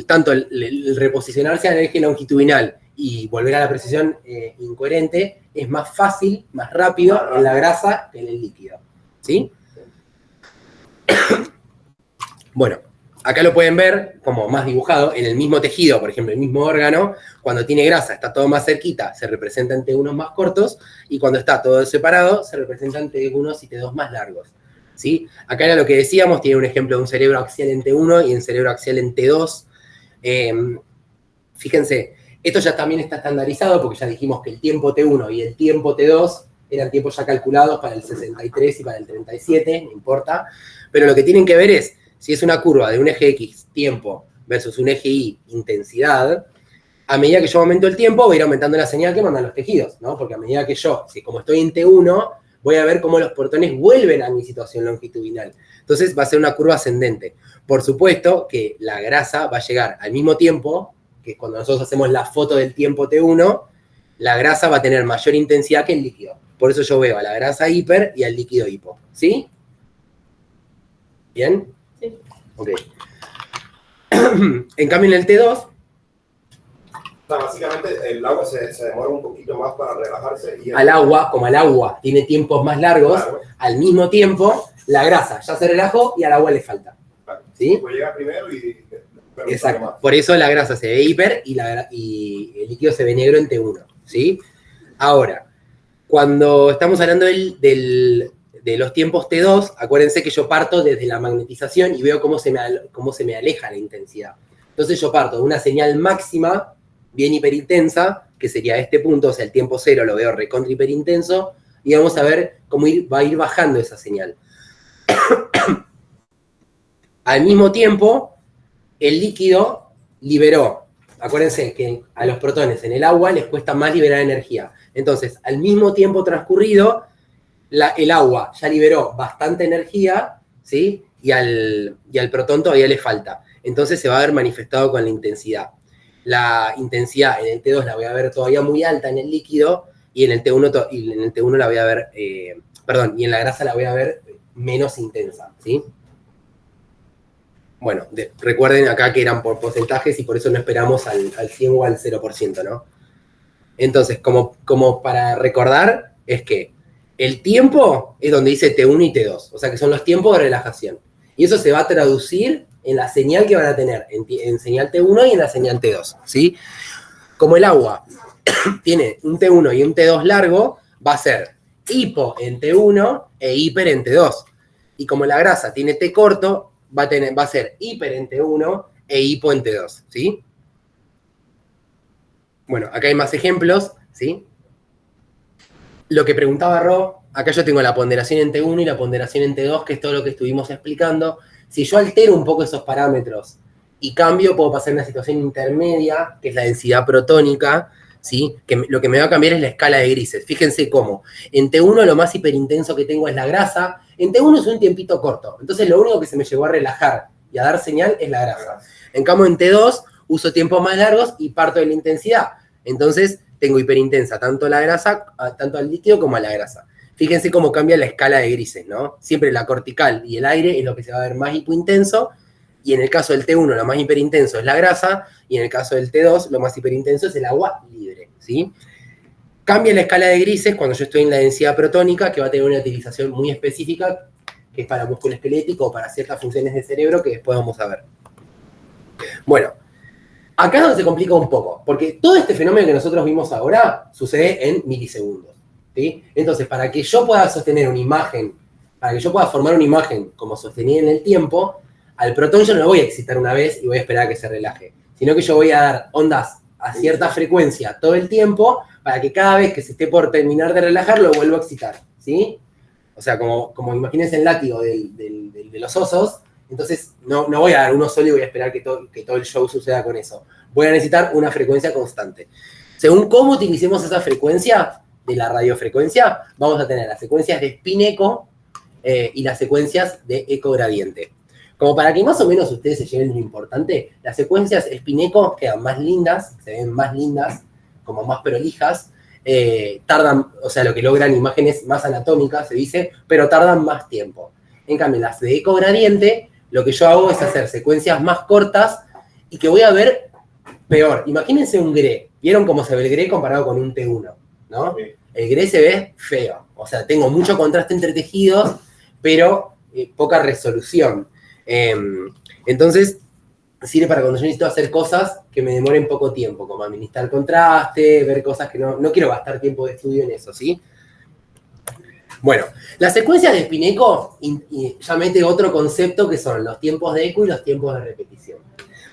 Speaker 1: tanto el reposicionarse al eje longitudinal y volver a la precisión incoherente es más fácil, más rápido en la grasa que en el líquido. ¿Sí? Bueno, acá lo pueden ver como más dibujado, en el mismo tejido, por ejemplo, el mismo órgano, cuando tiene grasa está todo más cerquita, se representan T1 más cortos, y cuando está todo separado, se representan T1 y T2 más largos. ¿Sí? Acá era lo que decíamos, tiene un ejemplo de un cerebro axial en T1 y un cerebro axial en T2. Fíjense, esto ya también está estandarizado porque ya dijimos que el tiempo T1 y el tiempo T2 eran tiempos ya calculados para el 63 y para el 37, no importa, pero lo que tienen que ver es, si es una curva de un eje X, tiempo, versus un eje Y, intensidad, a medida que yo aumento el tiempo, voy a ir aumentando la señal que mandan los tejidos, ¿no? Porque a medida que yo, si como estoy en T1, voy a ver cómo los protones vuelven a mi situación longitudinal. Entonces va a ser una curva ascendente. Por supuesto que la grasa va a llegar al mismo tiempo, que cuando nosotros hacemos la foto del tiempo T1, la grasa va a tener mayor intensidad que el líquido. Por eso yo veo a la grasa hiper y al líquido hipo. ¿Sí? ¿Bien?
Speaker 4: Sí.
Speaker 1: Ok. En cambio, en el T2...
Speaker 2: O sea, básicamente el agua se demora un poquito más para relajarse. Y
Speaker 1: al agua, como el agua tiene tiempos más largos,
Speaker 2: claro,
Speaker 1: al mismo tiempo, la grasa ya se relajó y al agua le falta.
Speaker 2: claro.
Speaker 1: ¿Sí?
Speaker 2: Pues llega primero y...
Speaker 1: Exacto. Por eso la grasa se ve hiper y el líquido se ve negro en T1. ¿Sí? Ahora, cuando estamos hablando de los tiempos T2, acuérdense que yo parto desde la magnetización y veo cómo se me aleja la intensidad. Entonces yo parto de una señal máxima, bien hiperintensa, que sería este punto, o sea, el tiempo cero lo veo recontra hiperintenso, y vamos a ver cómo va a ir bajando esa señal. Al mismo tiempo, el líquido liberó. Acuérdense que a los protones en el agua les cuesta más liberar energía. Entonces, al mismo tiempo transcurrido, el agua ya liberó bastante energía, ¿sí? Y al protón todavía le falta. Entonces se va a ver manifestado con la intensidad. La intensidad en el T2 la voy a ver todavía muy alta en el líquido, y en el T1 la voy a ver, y en la grasa la voy a ver menos intensa, ¿sí? Bueno, recuerden acá que eran por porcentajes y por eso no esperamos al 100 o al 0%, ¿no? Entonces, como para recordar, es que el tiempo es donde dice T1 y T2, o sea que son los tiempos de relajación. Y eso se va a traducir en la señal que van a tener, en señal T1 y en la señal T2, ¿sí? Como el agua tiene un T1 y un T2 largo, va a ser hipo en T1 e hiper en T2. Y como la grasa tiene T corto, va a ser hiper en T1 e hipo en T2, ¿sí? Bueno, acá hay más ejemplos, ¿sí? Lo que preguntaba Ro, acá yo tengo la ponderación en T1 y la ponderación en T2, que es todo lo que estuvimos explicando. Si yo altero un poco esos parámetros y cambio, puedo pasar a una situación intermedia, que es la densidad protónica, ¿sí? Que lo que me va a cambiar es la escala de grises. Fíjense cómo. En T1 lo más hiperintenso que tengo es la grasa. En T1 es un tiempito corto. Entonces lo único que se me llegó a relajar y a dar señal es la grasa. En cambio en T2 uso tiempos más largos y parto de la intensidad. Entonces tengo hiperintensa tanto la grasa, tanto al líquido como a la grasa. Fíjense cómo cambia la escala de grises, ¿no? Siempre la cortical y el aire es lo que se va a ver más hipointenso, y en el caso del T1 lo más hiperintenso es la grasa, y en el caso del T2 lo más hiperintenso es el agua libre, ¿sí? Cambia la escala de grises cuando yo estoy en la densidad protónica, que va a tener una utilización muy específica, que es para músculo esquelético o para ciertas funciones del cerebro que después vamos a ver. Bueno, acá es donde se complica un poco, porque todo este fenómeno que nosotros vimos ahora sucede en milisegundos, ¿sí? Entonces, para que yo pueda sostener una imagen, para que yo pueda formar una imagen como sostenida en el tiempo, al protón yo no lo voy a excitar una vez y voy a esperar a que se relaje, sino que yo voy a dar ondas a cierta frecuencia todo el tiempo para que cada vez que se esté por terminar de relajar lo vuelva a excitar, ¿sí? O sea, como imagínense el látigo de los osos, entonces no voy a dar uno solo y voy a esperar que todo el show suceda con eso. Voy a necesitar una frecuencia constante. Según cómo utilicemos esa frecuencia de la radiofrecuencia, vamos a tener las secuencias de spin-eco y las secuencias de eco gradiente. Como para que más o menos ustedes se lleven lo importante, las secuencias spin-eco quedan más lindas, se ven más lindas, como más prolijas, tardan, o sea, lo que logran imágenes más anatómicas, se dice, pero tardan más tiempo. En cambio, las de eco gradiente, lo que yo hago es hacer secuencias más cortas y que voy a ver peor. Imagínense un GRE. ¿Vieron cómo se ve el GRE comparado con un T1? ¿No?
Speaker 2: Sí.
Speaker 1: El GRE se ve feo. O sea, tengo mucho contraste entre tejidos, pero poca resolución. Entonces, sirve para cuando yo necesito hacer cosas que me demoren poco tiempo, como administrar contraste, ver cosas que no quiero gastar tiempo de estudio en eso, ¿sí? Bueno, las secuencias de spin-eco ya mete otro concepto que son los tiempos de eco y los tiempos de repetición.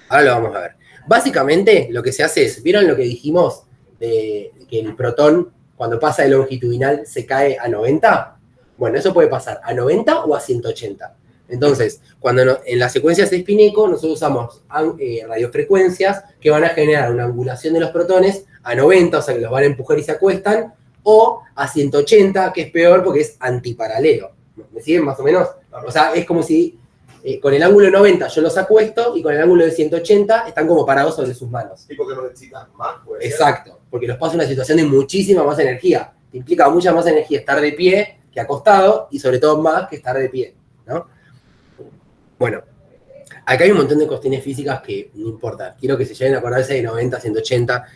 Speaker 1: Ahora lo vamos a ver. Básicamente, lo que se hace es, ¿vieron lo que dijimos de que el protón, cuando pasa de longitudinal, se cae a 90? Bueno, eso puede pasar a 90 o a 180. Entonces, cuando en las secuencias de spin-eco, nosotros usamos radiofrecuencias que van a generar una angulación de los protones a 90, o sea que los van a empujar y se acuestan, o a 180, que es peor porque es antiparalelo. ¿Me siguen más o menos? O sea, es como si con el ángulo de 90 yo los acuesto y con el ángulo de 180 están como parados sobre sus manos.
Speaker 2: ¿Y por qué no excitan más? Pues,
Speaker 1: exacto, porque los paso en una situación de muchísima más energía. Te implica mucha más energía estar de pie que acostado y sobre todo más que estar de pie, ¿no? Bueno, acá hay un montón de cuestiones físicas que no importa. Quiero que se lleguen a acordarse de 90, 180.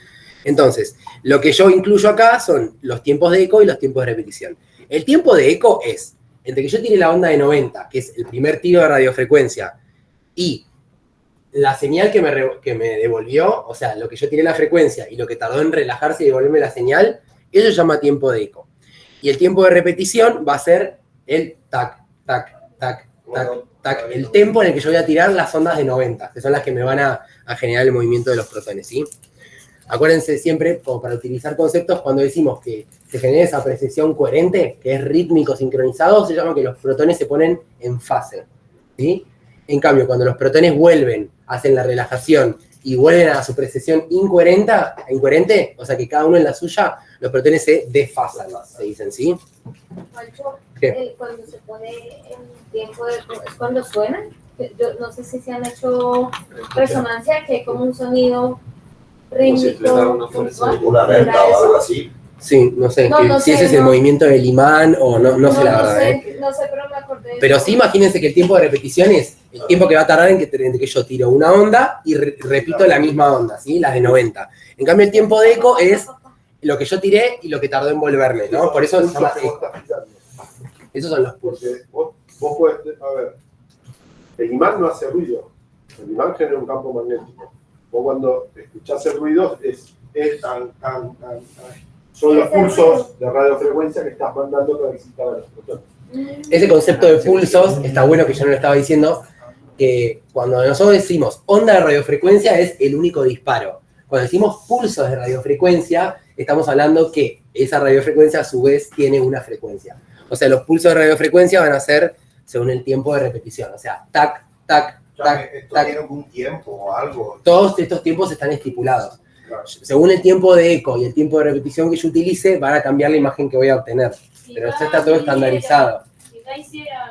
Speaker 1: Entonces, lo que yo incluyo acá son los tiempos de eco y los tiempos de repetición. El tiempo de eco es, entre que yo tire la onda de 90, que es el primer tiro de radiofrecuencia, y la señal que me devolvió, o sea, lo que yo tiré la frecuencia y lo que tardó en relajarse y devolverme la señal, eso se llama tiempo de eco. Y el tiempo de repetición va a ser el tac, tac, tac, tac, tac, el tempo en el que yo voy a tirar las ondas de 90, que son las que me van a generar el movimiento de los protones, ¿sí? Acuérdense siempre, como para utilizar conceptos, cuando decimos que se genera esa precesión coherente, que es rítmico sincronizado, se llama que los protones se ponen en fase, ¿sí? En cambio, cuando los protones vuelven, hacen la relajación y vuelven a su precesión incoherente, o sea que cada uno en la suya, los protones se desfasan, se dicen, ¿sí? ¿Qué?
Speaker 3: Cuando se pone en tiempo de... ¿Es cuando suena? Yo no sé si se han hecho resonancia, que hay como un sonido rítmico.
Speaker 2: Una alerta o algo así.
Speaker 1: Sí, no sé, si ese es el movimiento del imán o no sé la verdad.
Speaker 3: No sé, pero me acordé.
Speaker 1: Pero sí, imagínense que el tiempo de repetición es el tiempo que va a tardar en que yo tiro una onda y repito la misma onda, ¿sí? La de 90. En cambio, el tiempo de eco es lo que yo tiré y lo que tardó en volverme, ¿no? Por eso se llama eco. Esos son los pulsos.
Speaker 2: Vos podés, a ver, el imán no hace ruido, el imán genera un campo magnético. Vos cuando escuchás el ruido son los pulsos de radiofrecuencia que estás mandando para excitar a los protones.
Speaker 1: Ese concepto de pulsos está bueno, que yo no lo estaba diciendo, que cuando nosotros decimos onda de radiofrecuencia es el único disparo. Cuando decimos pulsos de radiofrecuencia, estamos hablando que esa radiofrecuencia a su vez tiene una frecuencia. O sea, los pulsos de radiofrecuencia van a ser según el tiempo de repetición. O sea, tac, tac, tac,
Speaker 2: ¿Esto
Speaker 1: tac.
Speaker 2: tiene algún tiempo o algo?
Speaker 1: Todos estos tiempos están estipulados.
Speaker 2: Claro.
Speaker 1: Según el tiempo de eco y el tiempo de repetición que yo utilice, van a cambiar la imagen que voy a obtener. Pero esto está todo estandarizado.
Speaker 5: Si acá hicieron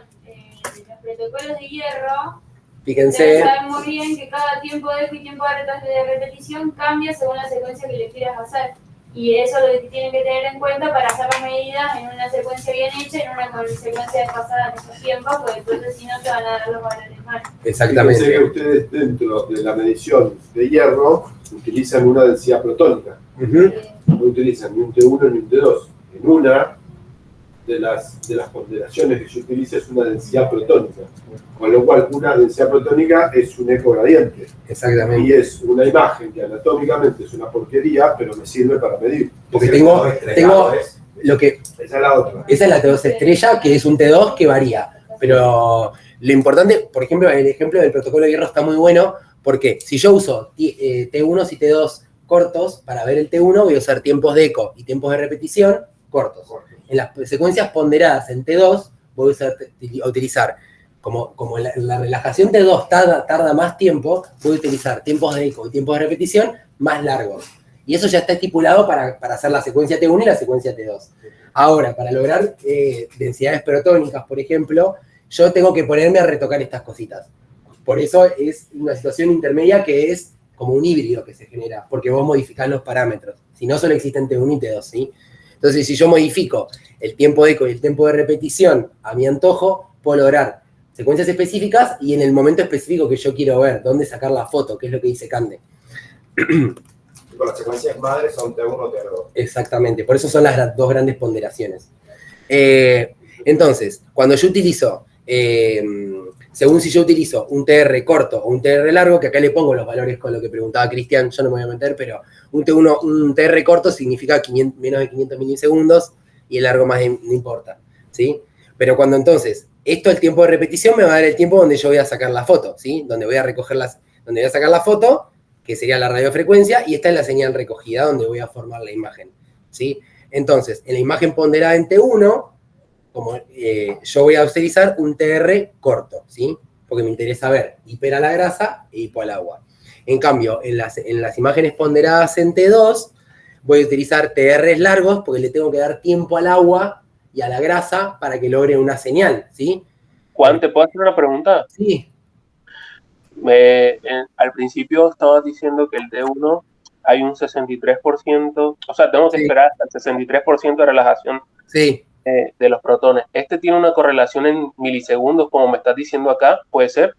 Speaker 5: los protocolos de hierro,
Speaker 1: Fíjense,
Speaker 5: saben muy bien que cada tiempo de eco y tiempo de repetición cambia según la secuencia que le quieras hacer. Y eso es lo que tienen que tener en cuenta para hacer las medidas en una secuencia bien hecha, en una secuencia desfasada en esos tiempos, porque después si no te van a dar los valores mal.
Speaker 1: Exactamente.
Speaker 2: Pensé que ustedes dentro de la medición de hierro utilizan una densidad protónica. No utilizan ni un T1 ni un T2. En una de las ponderaciones que se utiliza es una densidad protónica. Con lo cual, una densidad protónica es un ecogradiente.
Speaker 1: Exactamente.
Speaker 2: Y es una imagen que anatómicamente es una porquería, pero me sirve para medir.
Speaker 1: Porque tengo lo que...
Speaker 2: Esa es la otra.
Speaker 1: Esa es la T2 estrella, que es un T2 que varía. Pero lo importante, por ejemplo, el ejemplo del protocolo de hierro está muy bueno, porque si yo uso T1 y T2 cortos, para ver el T1 voy a usar tiempos de eco y tiempos de repetición cortos. En las secuencias ponderadas en T2 voy a utilizar, como la relajación T2 tarda más tiempo, voy a utilizar tiempos de eco y tiempos de repetición más largos. Y eso ya está estipulado para hacer la secuencia T1 y la secuencia T2. Ahora, para lograr densidades protónicas, por ejemplo, yo tengo que ponerme a retocar estas cositas. Por eso es una situación intermedia que es como un híbrido que se genera, porque vos modificás los parámetros. Si no, solo existen T1 y T2, ¿sí? Entonces, si yo modifico el tiempo de eco y el tiempo de repetición a mi antojo, puedo lograr secuencias específicas y en el momento específico que yo quiero ver, dónde sacar la foto, que es lo que dice Cande.
Speaker 6: Con las secuencias madres son T1 o T2.
Speaker 1: Exactamente, por eso son las dos grandes ponderaciones. Entonces, cuando yo utilizo, según si yo utilizo un TR corto o un TR largo, que acá le pongo los valores con lo que preguntaba Cristian, yo no me voy a meter, pero un TR corto significa menos de 500 milisegundos y el largo más no importa, ¿sí? Pero cuando entonces, esto el tiempo de repetición me va a dar el tiempo donde yo voy a sacar la foto, ¿sí? Donde voy a donde voy a sacar la foto, que sería la radiofrecuencia, y esta es la señal recogida donde voy a formar la imagen, ¿sí? Entonces, en la imagen ponderada en T1, yo voy a utilizar un TR corto, ¿sí? Porque me interesa ver hiper a la grasa e hipo al agua. En cambio, en las imágenes ponderadas en T2, voy a utilizar TRs largos porque le tengo que dar tiempo al agua y a la grasa para que logre una señal, ¿sí?
Speaker 7: Juan, ¿te puedo hacer una pregunta?
Speaker 1: Sí.
Speaker 7: Al principio estabas diciendo que el T1 hay un 63%, o sea, tengo que esperar hasta el 63% de relajación de los protones. ¿Este tiene una correlación en milisegundos, como me estás diciendo acá? ¿Puede ser?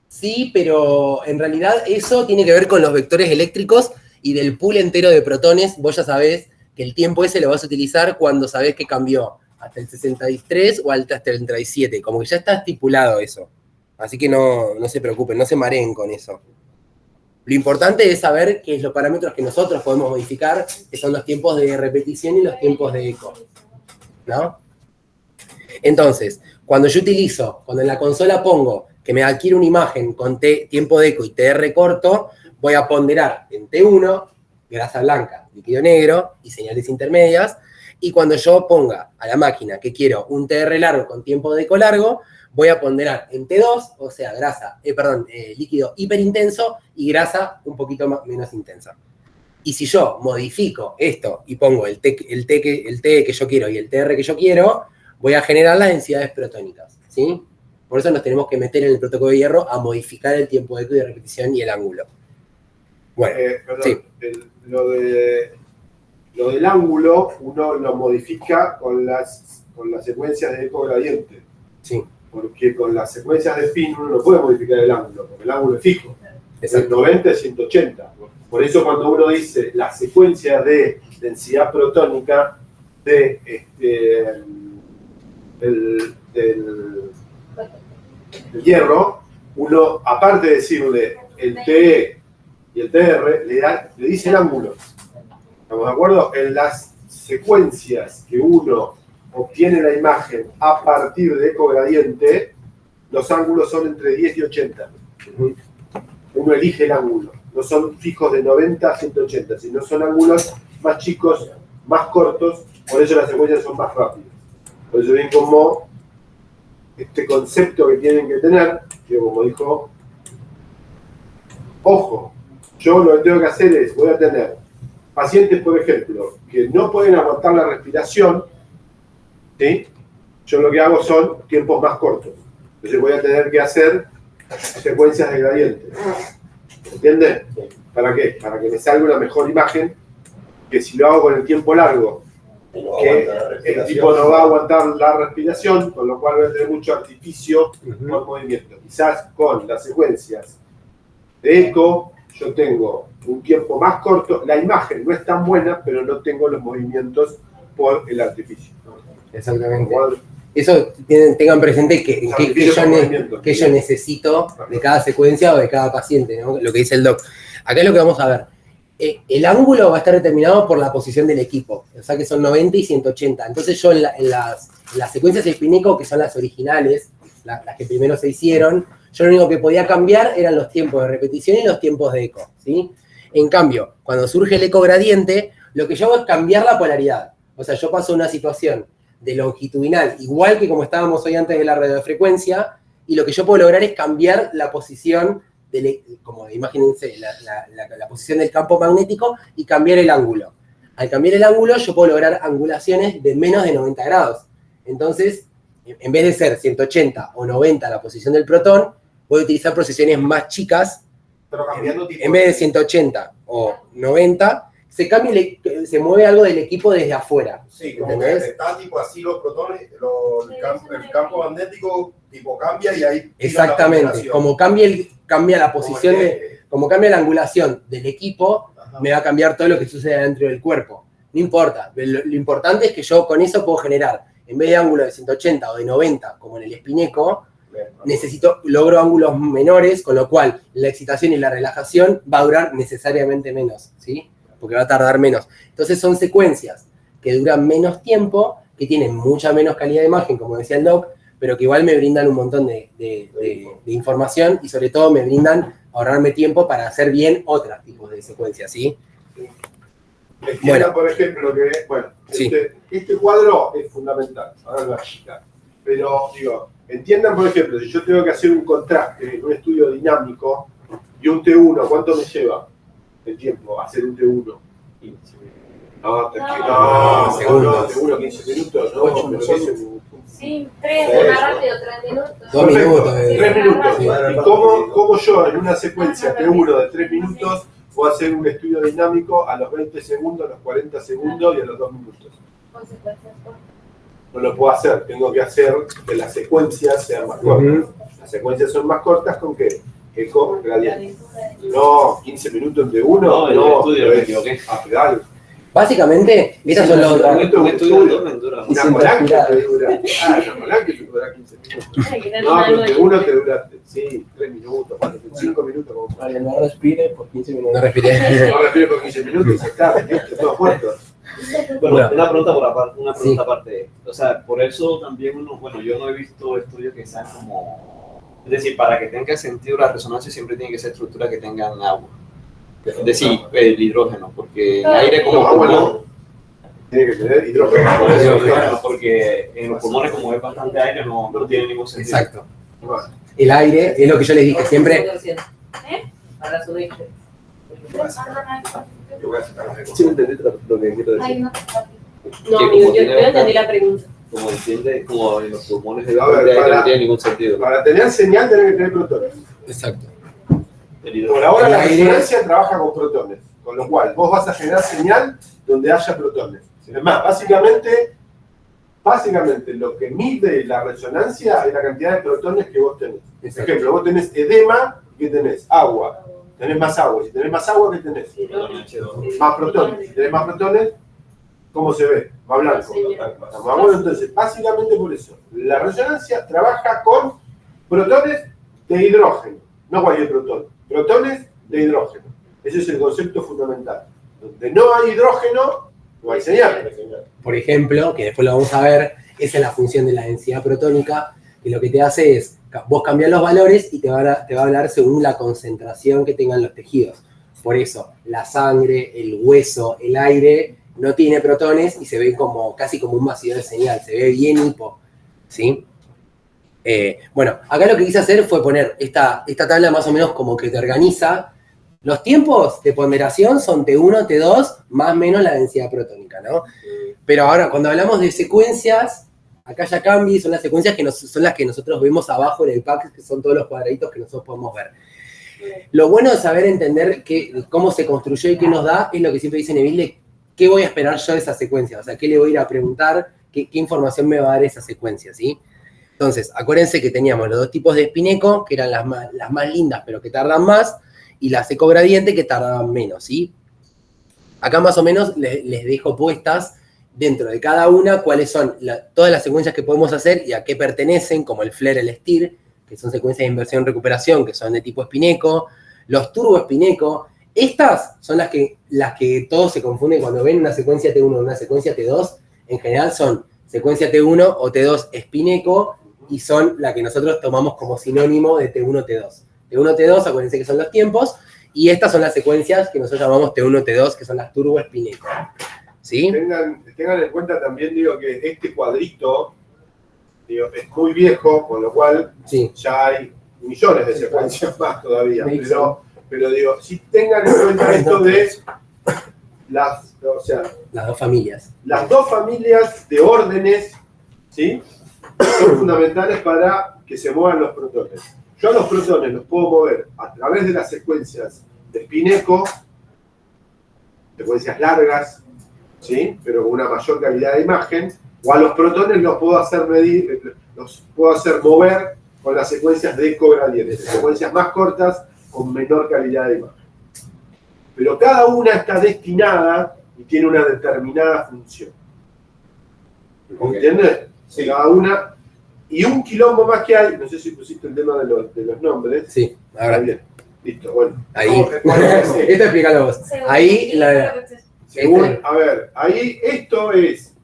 Speaker 1: Sí, pero en realidad eso tiene que ver con los vectores eléctricos y del pool entero de protones. Vos ya sabés que el tiempo ese lo vas a utilizar cuando sabés que cambió hasta el 63 o hasta el 37. Como que ya está estipulado eso. Así que no se preocupen, no se mareen con eso. Lo importante es saber que los parámetros que nosotros podemos modificar, que son los tiempos de repetición y los tiempos de eco, ¿no? Entonces, cuando en la consola pongo que me adquiere una imagen con tiempo de eco y TR corto, voy a ponderar en T1, grasa blanca, líquido negro y señales intermedias, y cuando yo ponga a la máquina que quiero un TR largo con tiempo de eco largo, voy a ponderar en T2, o sea, líquido hiperintenso y grasa un poquito menos intensa. Y si yo modifico esto y pongo el T que yo quiero y el TR que yo quiero, voy a generar las densidades protónicas, ¿sí? Por eso nos tenemos que meter en el protocolo de hierro a modificar el tiempo de eco y de repetición y el ángulo. Bueno,
Speaker 2: perdón, lo del ángulo uno lo modifica con las secuencias de eco gradiente.
Speaker 1: Sí.
Speaker 2: Porque con las secuencias de spin uno no puede modificar el ángulo, porque el ángulo es fijo.
Speaker 1: Exacto.
Speaker 2: El 90 es 180. Por eso cuando uno dice la secuencia de densidad protónica del hierro, uno, aparte de decirle el TE y el TR, le dice el ángulo. ¿Estamos de acuerdo? En las secuencias que uno obtiene la imagen a partir de eco gradiente, los ángulos son entre 10 y 80. Uno elige el ángulo. No son fijos de 90 a 180, sino son ángulos más chicos, más cortos, por eso las secuencias son más rápidas. Por eso ven como este concepto que tienen que tener, que como dijo, ojo, yo lo que tengo que hacer es, voy a tener pacientes, por ejemplo, que no pueden aguantar la respiración, ¿sí? Yo lo que hago son tiempos más cortos. Entonces voy a tener que hacer secuencias de gradiente. ¿Entienden? ¿Para qué? Para que me salga una mejor imagen que si lo hago con el tiempo largo, que el tipo no va a aguantar la respiración, con lo cual voy a tener mucho artificio por movimiento. Quizás con las secuencias de eco, yo tengo un tiempo más corto, la imagen no es tan buena, pero no tengo los movimientos por el artificio.
Speaker 1: Exactamente. Eso tengan presente que yo necesito de cada secuencia o de cada paciente, ¿no? Lo que dice el doc. Acá es lo que vamos a ver. El ángulo va a estar determinado por la posición del equipo, o sea que son 90 y 180. Entonces yo en las secuencias de Espineco, que son las originales, las que primero se hicieron, yo lo único que podía cambiar eran los tiempos de repetición y los tiempos de eco, ¿sí? En cambio, cuando surge el eco gradiente, lo que yo hago es cambiar la polaridad. O sea, yo paso una situación de longitudinal, igual que como estábamos hoy antes de la radiofrecuencia, y lo que yo puedo lograr es cambiar la posición, como imagínense, la posición del campo magnético y cambiar el ángulo. Al cambiar el ángulo, yo puedo lograr angulaciones de menos de 90 grados. Entonces, en vez de ser 180 o 90 la posición del protón, voy a utilizar posiciones más chicas.
Speaker 6: Pero cambiando tipo
Speaker 1: en vez de 180 o 90, se mueve algo del equipo desde afuera.
Speaker 6: Sí, como que está tipo así los protones, el campo magnético tipo cambia y ahí...
Speaker 1: Exactamente, como cambia la posición, como cambia la angulación del equipo, me va a cambiar todo lo que sucede dentro del cuerpo. No importa, lo importante es que yo con eso puedo generar, en vez de ángulo de 180 o de 90, como en el Espineco, logro ángulos menores, con lo cual la excitación y la relajación va a durar necesariamente menos, ¿sí? Porque va a tardar menos. Entonces son secuencias que duran menos tiempo, que tienen mucha menos calidad de imagen, como decía el doc, pero que igual me brindan un montón de información y sobre todo me brindan ahorrarme tiempo para hacer bien otros tipos de secuencias, ¿sí?
Speaker 2: Bueno, por ejemplo, que
Speaker 1: sí.
Speaker 2: Este cuadro es fundamental, ahora lo voy a explicar. Pero, digo, entiendan, por ejemplo, si yo tengo que hacer un contraste, un estudio dinámico y un T1, ¿cuánto me lleva el tiempo hacer un T1? 15 minutos. No, T1, 15 minutos, no, 8 minutos.
Speaker 3: Sí, 3, más rápido, 3 minutos.
Speaker 1: 2 minutos.
Speaker 2: 3 minutos. ¿Y cómo yo en una secuencia T1 de 3 minutos puedo hacer un estudio dinámico a los 20 segundos, a los 40 segundos y a los 2 minutos? No lo puedo hacer, tengo que hacer que las secuencias sean más cortas. Las secuencias son más cortas con qué? Que con gradiente. No, 15 minutos entre uno, no,
Speaker 8: estudio, me equivoqué.
Speaker 1: Básicamente, esas son los...
Speaker 2: Un estudio, una Polanqui te dura. Una Polanqui te dura 15 minutos. No, pero entre uno te dura, 3 minutos, 5 minutos.
Speaker 8: Vale, no respire por 15 minutos.
Speaker 1: No respire.
Speaker 2: No respire por 15 minutos y se está, todo muerto.
Speaker 8: Bueno, una pregunta aparte. O sea, por eso también yo no he visto estudios que sean como... Es decir, para que tenga sentido la resonancia siempre tiene que ser estructura que tengan agua. Es decir, el hidrógeno, porque en aire como pulmón...
Speaker 2: Tiene que tener hidrógeno.
Speaker 8: Porque en los pulmones como es bastante aire no tiene ningún sentido.
Speaker 1: Exacto. El aire es lo que yo les dije siempre.
Speaker 4: Para su leche.
Speaker 8: Sí, entendí lo que quiero decir.
Speaker 4: No, amigo, yo entendí la pregunta.
Speaker 8: Como entiende, como en los pulmones de aire no tiene ningún sentido.
Speaker 2: Para tener señal tenés que tener protones.
Speaker 1: Exacto.
Speaker 2: Por ahora la resonancia trabaja con protones, con lo cual vos vas a generar señal donde haya protones. Es más, básicamente lo que mide la resonancia es la cantidad de protones que vos tenés. Por ejemplo, vos tenés edema, ¿qué tenés? Agua. Tenés más agua. Si tenés más agua, ¿qué tenés? Más protones. Si tenés más protones, ¿cómo se ve? Más blanco. Bueno, entonces, básicamente por eso. La resonancia trabaja con protones de hidrógeno. No cualquier protón. Protones de hidrógeno. Ese es el concepto fundamental. Donde no hay hidrógeno, no hay señal.
Speaker 1: Por ejemplo, que después lo vamos a ver, esa es la función de la densidad protónica, que lo que te hace es, vos cambias los valores y te va a hablar según la concentración que tengan los tejidos. Por eso, la sangre, el hueso, el aire, no tiene protones y se ve casi como un vacío de señal, se ve bien hipo, ¿sí? Bueno, acá lo que quise hacer fue poner esta tabla más o menos como que te organiza. Los tiempos de ponderación son T1, T2, más o menos la densidad protónica, ¿no? Pero ahora, cuando hablamos de secuencias, acá ya cambia, son las secuencias que son las que nosotros vemos abajo en el pack, que son todos los cuadraditos que nosotros podemos ver. Lo bueno de saber entender cómo se construyó y qué nos da, es lo que siempre dice Neville, qué voy a esperar yo de esa secuencia, o sea, qué le voy a ir a preguntar, qué información me va a dar esa secuencia, ¿sí? Entonces, acuérdense que teníamos los dos tipos de espineco, que eran las más lindas, pero que tardan más, y las ecogradiente, que tardaban menos, ¿sí? Acá más o menos les dejo puestas dentro de cada una cuáles son todas las secuencias que podemos hacer y a qué pertenecen, como el FLAIR, el STIR, que son secuencias de inversión-recuperación, que son de tipo espineco, los turboespineco. Estas son las que todos se confunden cuando ven una secuencia T1 o una secuencia T2. En general son secuencia T1 o T2 espineco y son la que nosotros tomamos como sinónimo de T1, T2. T1, T2, acuérdense que son los tiempos, y estas son las secuencias que nosotros llamamos T1, T2, que son las turboespineco. ¿Sí?
Speaker 2: Tengan en cuenta también, digo, que este cuadrito, digo, es muy viejo, con lo cual ya hay millones de secuencias más todavía. Pero digo, si tengan en cuenta esto de las dos familias. Las dos familias de órdenes, ¿sí? Son fundamentales para que se muevan los protones. Yo a los protones los puedo mover a través de las secuencias de espineco, secuencias largas, ¿sí? Pero con una mayor calidad de imagen, o a los protones los puedo hacer mover con las secuencias de ecogradiente, secuencias más cortas con menor calidad de imagen. Pero cada una está destinada y tiene una determinada función. ¿Entiendes? Sí. Cada una. Y un quilombo más que hay, no sé si pusiste el tema de los nombres.
Speaker 1: Sí, ahora
Speaker 2: bien. Listo, bueno.
Speaker 1: Ahí. Esto explícalo vos. Ahí
Speaker 2: según, a ver, ahí esto es.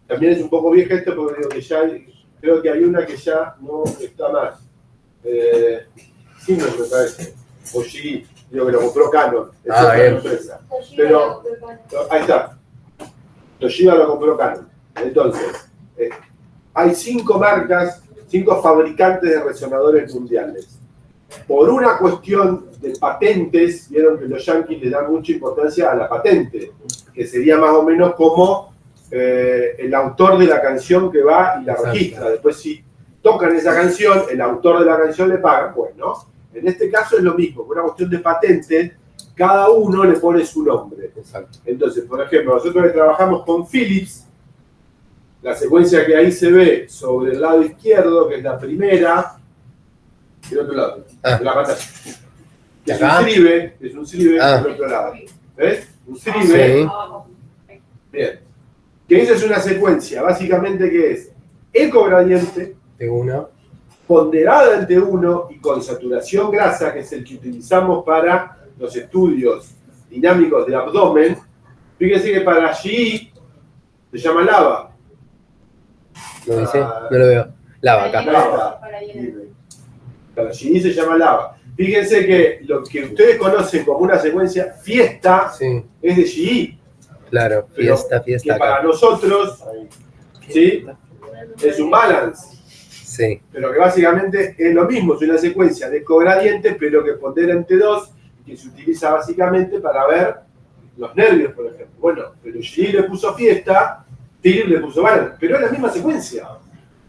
Speaker 2: También es un poco vieja esto porque digo que ya creo que hay una que ya no está más. Siemens me parece. O GE, digo que lo compró Canon. Es otra empresa. Pero ahí está. Toshiba lo compró Canon. Entonces, hay 5 marcas, 5 fabricantes de resonadores mundiales. Por una cuestión de patentes, vieron que los yanquis le dan mucha importancia a la patente, que sería más o menos como el autor de la canción que va y la registra. Después, si tocan esa canción, el autor de la canción le paga. Bueno, en este caso es lo mismo, por una cuestión de patente, cada uno le pone su nombre. Exacto. Entonces, por ejemplo, nosotros que trabajamos con Philips, la secuencia que ahí se ve sobre el lado izquierdo, que es la primera, del otro lado, de la pantalla. Es un srive del otro lado. ¿Ves? Un srive. Sí. Bien. Que esa es una secuencia, básicamente, que es ecogradiente,
Speaker 1: T1,
Speaker 2: ponderada en T1 y con saturación grasa, que es el que utilizamos para los estudios dinámicos del abdomen. Fíjense que para GE se llama lava.
Speaker 1: ¿Lo dice? No lo veo. Lava, acá.
Speaker 2: Lava. Para GE se llama lava. Fíjense que lo que ustedes conocen como una secuencia fiesta es de GE.
Speaker 1: Claro, fiesta.
Speaker 2: Que para nosotros, ¿sí? Es un balance.
Speaker 1: Sí.
Speaker 2: Pero que básicamente es lo mismo, es una secuencia de cogradiente, pero que pondera en T2 y que se utiliza básicamente para ver los nervios, por ejemplo. Bueno, pero GE le puso fiesta, TIR le puso balance, pero es la misma secuencia.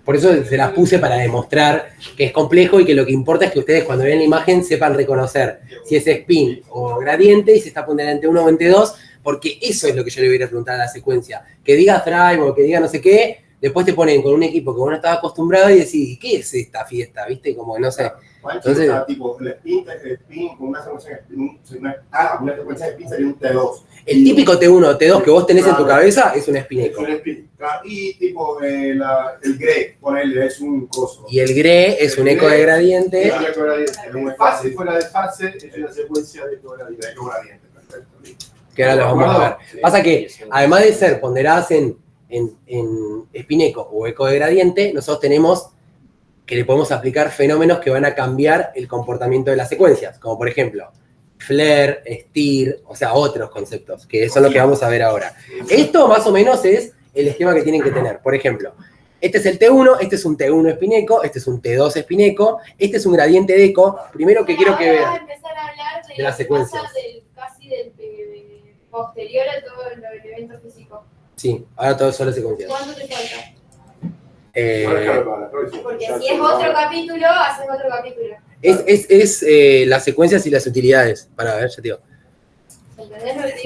Speaker 1: Por eso se las puse para demostrar que es complejo y que lo que importa es que ustedes cuando vean la imagen sepan reconocer si es spin o gradiente y si está ponderante en T1 o en T2, porque eso es lo que yo le voy a preguntar a la secuencia. Que diga Thrive o que diga no sé qué, después te ponen con un equipo que uno estaba acostumbrado y decís, ¿qué es esta fiesta? ¿Viste? Como, no sé.
Speaker 6: Entonces, tipo, el spin con una secuencia de spin sería un T2.
Speaker 1: El típico T1 o T2 que vos tenés en tu cabeza es un espineco.
Speaker 6: Es un spin. Y tipo, el GRE, ponele, es un coso.
Speaker 1: Y el GRE es un eco de gradiente.
Speaker 2: Es un eco de gradiente. En fase fuera de fase es una secuencia de eco gradiente.
Speaker 6: Perfecto.
Speaker 1: Que ahora lo vamos a ver. Pasa que, además de ser ponderadas en espineco o eco de gradiente, nosotros tenemos que le podemos aplicar fenómenos que van a cambiar el comportamiento de las secuencias, como por ejemplo, FLAIR, STIR, o sea, otros conceptos, que son los que vamos a ver ahora. Esto más o menos es el esquema que tienen que tener. Por ejemplo, este es el T1, este es un T1 espineco, este es un T2 espineco, este es un gradiente de eco. Primero que quiero que vean
Speaker 5: empezar a hablar
Speaker 1: de las secuencias.
Speaker 5: Casi del posterior a todo el evento físico.
Speaker 1: Sí, ahora todo son las secuencias.
Speaker 5: ¿Cuánto te falta?
Speaker 2: Porque
Speaker 5: si es otro capítulo, haces otro capítulo.
Speaker 1: Es las secuencias y las utilidades. Para ver, ya te digo.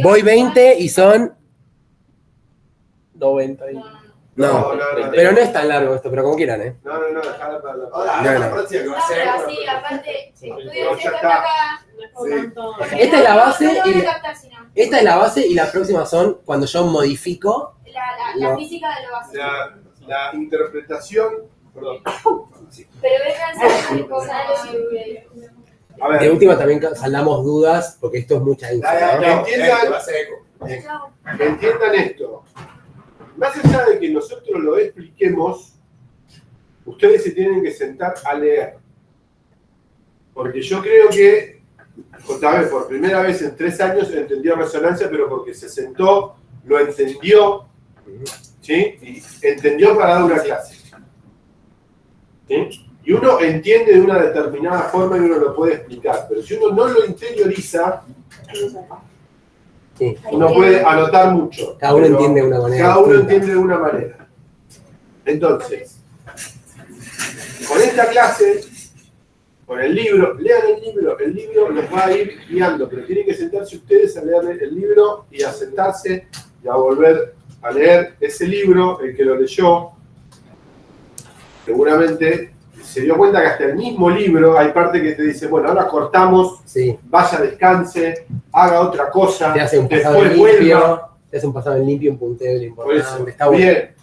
Speaker 1: Voy 20 y son
Speaker 7: 90 y...
Speaker 1: No, pero no es tan largo esto, pero como quieran, ¿eh?
Speaker 2: No, dejala para la
Speaker 6: Ahora,
Speaker 1: No.
Speaker 6: la próxima que va a ser.
Speaker 5: pero sí, aparte, si estudias
Speaker 2: ya
Speaker 5: esto
Speaker 2: está.
Speaker 5: acá,
Speaker 1: Esta es la base
Speaker 5: no lo
Speaker 1: y
Speaker 5: van a captar, sino
Speaker 1: esta es la base y las próximas son cuando yo modifico.
Speaker 5: la física de lo básico.
Speaker 2: la interpretación, perdón.
Speaker 5: Pero véanse cosas
Speaker 2: A
Speaker 1: De
Speaker 2: ver,
Speaker 1: última también saldamos dudas, porque esto es mucha info, ¿no?
Speaker 2: Que entiendan-
Speaker 6: Va a ser eco.
Speaker 2: que entiendan esto. Más allá de que nosotros lo expliquemos, ustedes se tienen que sentar a leer. Porque yo creo que, otra vez, por primera vez en 3 años entendió resonancia, pero porque se sentó, lo entendió, ¿sí? Y entendió para dar una clase. ¿Sí? Y uno entiende de una determinada forma y uno lo puede explicar, pero si uno no lo interioriza,
Speaker 1: Sí.
Speaker 2: uno puede anotar mucho.
Speaker 1: Cada uno
Speaker 2: pero
Speaker 1: entiende de una manera
Speaker 2: Cada uno
Speaker 1: distinta.
Speaker 2: entiende de una manera. Entonces, con esta clase, con el libro, lean el libro los va a ir guiando, pero tienen que sentarse ustedes a leer el libro y a sentarse y a volver a leer ese libro, el que lo leyó, seguramente se dio cuenta que hasta el mismo libro hay parte que te dice, bueno, ahora cortamos,
Speaker 1: Sí.
Speaker 2: vaya, descanse, haga otra cosa,
Speaker 1: Te hace un pasado
Speaker 2: después vuelva.
Speaker 1: limpio, te hace un pasado en limpio, un punteo
Speaker 2: Por eso,
Speaker 1: importante. Está bueno.
Speaker 2: bien.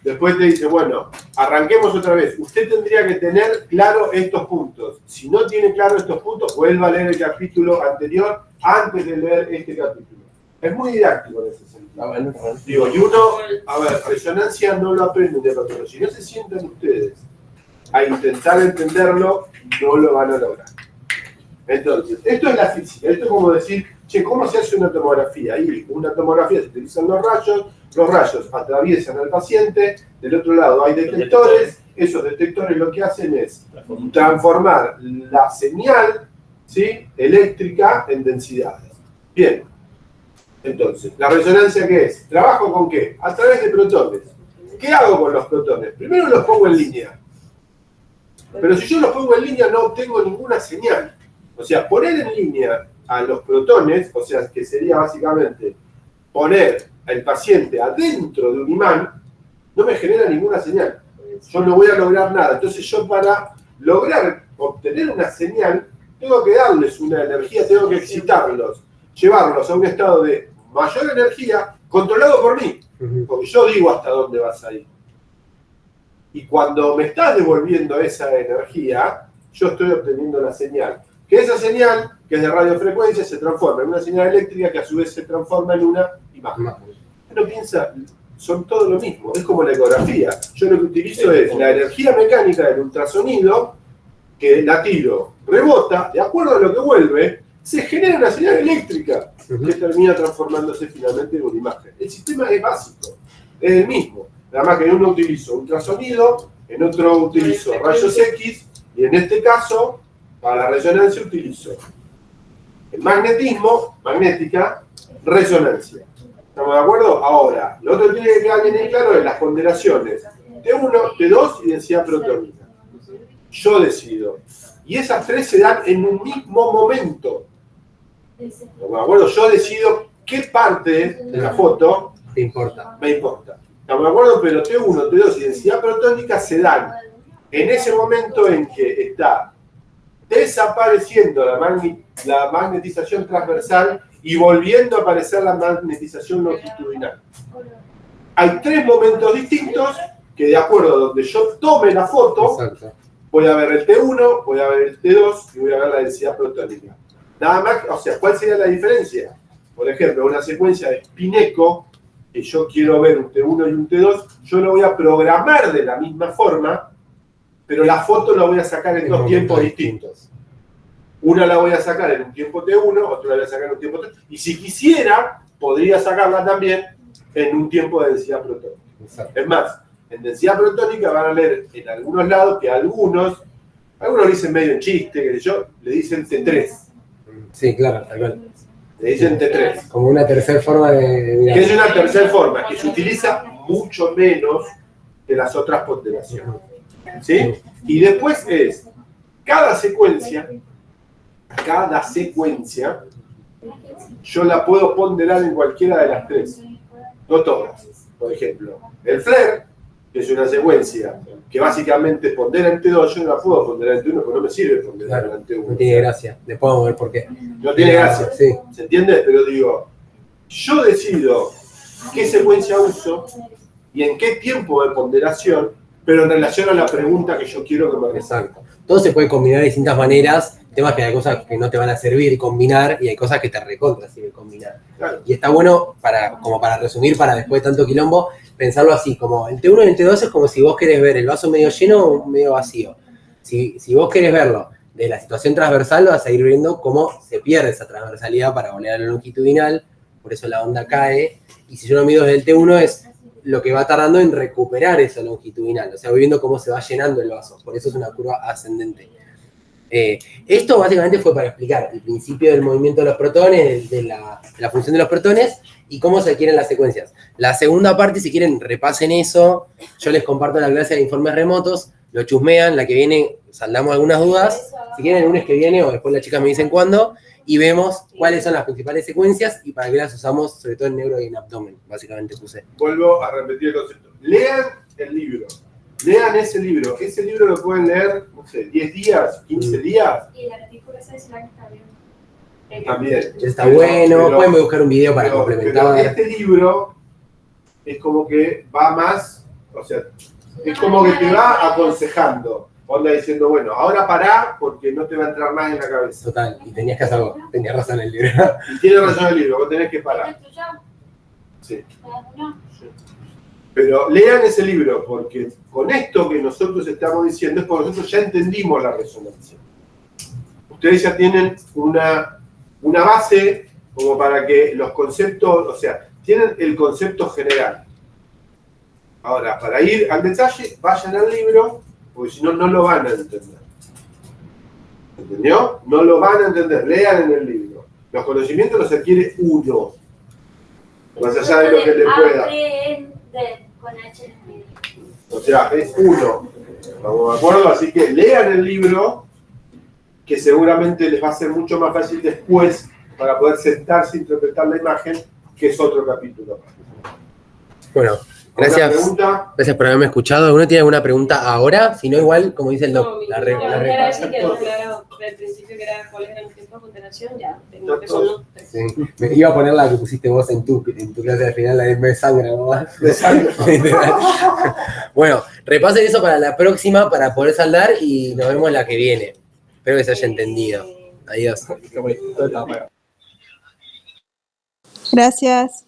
Speaker 2: Después te dice, bueno, arranquemos otra vez. Usted tendría que tener claro estos puntos. Si no tiene claro estos puntos, vuelva a leer el capítulo anterior antes de leer este capítulo. Es muy didáctico en ese sentido. Digo, y uno, a ver, resonancia no lo aprenden de otro. Si no se sientan ustedes a intentar entenderlo, no lo van a lograr. Entonces, esto es la física. Esto es como decir, che, ¿cómo se hace una tomografía? Ahí, una tomografía se utilizan los rayos atraviesan al paciente, del otro lado hay detectores, esos detectores lo que hacen es transformar la señal, ¿sí?, eléctrica en densidades. Bien, entonces, ¿la resonancia qué es? ¿Trabajo con qué? A través de protones. ¿Qué hago con los protones? Primero los pongo en línea. Pero si yo los pongo en línea no obtengo ninguna señal. O sea, poner en línea a los protones, o sea, que sería básicamente poner al paciente adentro de un imán, no me genera ninguna señal. Yo no voy a lograr nada. Entonces yo para lograr obtener una señal, tengo que darles una energía, tengo que excitarlos, llevarlos a un estado de mayor energía controlado por mí. Porque yo digo hasta dónde vas a ir. Y cuando me estás devolviendo esa energía, yo estoy obteniendo la señal. Que esa señal, que es de radiofrecuencia, se transforma en una señal eléctrica que a su vez se transforma en una imagen. Uno piensa, son todo lo mismo, es como la ecografía. Yo lo que utilizo es la energía mecánica del ultrasonido, que la tiro, rebota, de acuerdo a lo que vuelve, se genera una señal eléctrica que termina transformándose finalmente en una imagen. El sistema es básico, es el mismo. Nada más que en uno utilizo ultrasonido, en otro utilizo rayos X, y en este caso, para la resonancia utilizo el magnetismo, magnética, resonancia. ¿Estamos de acuerdo? Ahora, lo otro que tiene que quedar bien en claro es las ponderaciones T1, T2 y densidad protónica. Yo decido. Y esas tres se dan en un mismo momento. ¿Estamos de acuerdo? Yo decido qué parte de la foto
Speaker 1: ¿Te importa?
Speaker 2: me importa. ¿Estamos de acuerdo? Pero T1, T2 y densidad protónica se dan en ese momento en que está desapareciendo la magnetización transversal y volviendo a aparecer la magnetización longitudinal. Hay tres momentos distintos que de acuerdo a donde yo tome la foto,
Speaker 1: Exacto.
Speaker 2: voy a ver el T1, voy a ver el T2 y voy a ver la densidad protónica. Nada más, o sea, ¿cuál sería la diferencia? Por ejemplo, una secuencia de spin-echo, que yo quiero ver un T1 y un T2, yo lo voy a programar de la misma forma, pero la foto la voy a sacar en dos tiempos distintos. Una la voy a sacar en un tiempo T1, otra la voy a sacar en un tiempo T2. Y si quisiera, podría sacarla también en un tiempo de densidad protónica.
Speaker 1: Exacto.
Speaker 2: Es más, en densidad protónica van a leer en algunos lados que algunos le dicen medio en chiste, que yo, le dicen T3.
Speaker 1: Sí, claro, tal cual.
Speaker 2: Le dicen T3.
Speaker 1: Como una tercera forma de mirar.
Speaker 2: Que es una tercera forma, que se utiliza mucho menos que las otras ponderaciones. ¿Sí? Y después es, cada secuencia yo la puedo ponderar en cualquiera de las tres, no todas. Por ejemplo, el flare, que es una secuencia que básicamente pondera ante 2, yo no la puedo ponderar ante 1 porque no me sirve ponderar ante 1.
Speaker 1: No tiene gracia, después vamos a ver por qué.
Speaker 2: No tiene gracia,
Speaker 1: sí.
Speaker 2: ¿Se entiende? Pero digo, yo decido qué secuencia uso y en qué tiempo de ponderación, pero en relación a la pregunta que yo quiero que me responda.
Speaker 1: Exacto. Todo se puede combinar de distintas maneras. El tema es que hay cosas que no te van a servir combinar y hay cosas que te recontra sirven combinar.
Speaker 2: Claro.
Speaker 1: Y está bueno, como para resumir, para después de tanto quilombo, pensarlo así, como el T1 y el T2 es como si vos querés ver el vaso medio lleno o medio vacío. Si vos querés verlo de la situación transversal, vas a ir viendo cómo se pierde esa transversalidad para volver a lo longitudinal, por eso la onda cae. Y si yo lo mido desde el T1 es lo que va tardando en recuperar eso longitudinal, o sea, voy viendo cómo se va llenando el vaso, por eso es una curva ascendente. Esto básicamente fue para explicar el principio del movimiento de los protones, de la función de los protones y cómo se adquieren las secuencias. La segunda parte, si quieren, repasen eso. Yo les comparto la clase de informes remotos, lo chusmean, la que viene saldamos algunas dudas. Si quieren, el lunes que viene o después las chicas me dicen cuándo y vemos cuáles son las principales secuencias y para qué las usamos, sobre todo en neuro y en abdomen, básicamente puse.
Speaker 2: Vuelvo a repetir el concepto. Lean el libro. Lean ese libro lo pueden leer, no sé, 10 días, 15 días.
Speaker 5: Y el artículo ese es la que está bien.
Speaker 2: También.
Speaker 1: Está bueno, pueden buscar un video para complementar.
Speaker 2: Pero este libro es como que va más, o sea, es como que te va aconsejando. Onda diciendo, bueno, ahora pará porque no te va a entrar más en la cabeza.
Speaker 1: Total, y tenías que hacerlo, tenías razón el libro.
Speaker 2: Y tiene razón el libro, vos tenés que parar. Sí. Pero lean ese libro, porque con esto que nosotros estamos diciendo es porque nosotros ya entendimos la resonancia. Ustedes ya tienen una base como para que los conceptos, o sea, tienen el concepto general. Ahora, para ir al detalle, vayan al libro, porque si no, no lo van a entender. ¿Entendió? No lo van a entender, lean en el libro. Los conocimientos los adquiere uno, más allá de lo que le pueda.
Speaker 5: Con H.
Speaker 2: O sea, es uno. ¿Estamos de acuerdo? Así que lean el libro, que seguramente les va a ser mucho más fácil después para poder sentarse e interpretar la imagen, que es otro capítulo.
Speaker 1: Bueno, gracias. Gracias por haberme escuchado. ¿Alguno tiene alguna pregunta ahora? Si no, igual, como dice el doc, la
Speaker 4: decir que no aclarado al principio que era cuál era el tiempo de condenación, ya tengo que son los tres.
Speaker 1: Sí. Me iba a poner la que pusiste vos en tu clase de final, la de me sangra, ¿no?
Speaker 2: Me sangra.
Speaker 1: Bueno, repasen eso para la próxima para poder saldar y nos vemos la que viene. Espero que se haya entendido. Adiós.
Speaker 9: Gracias.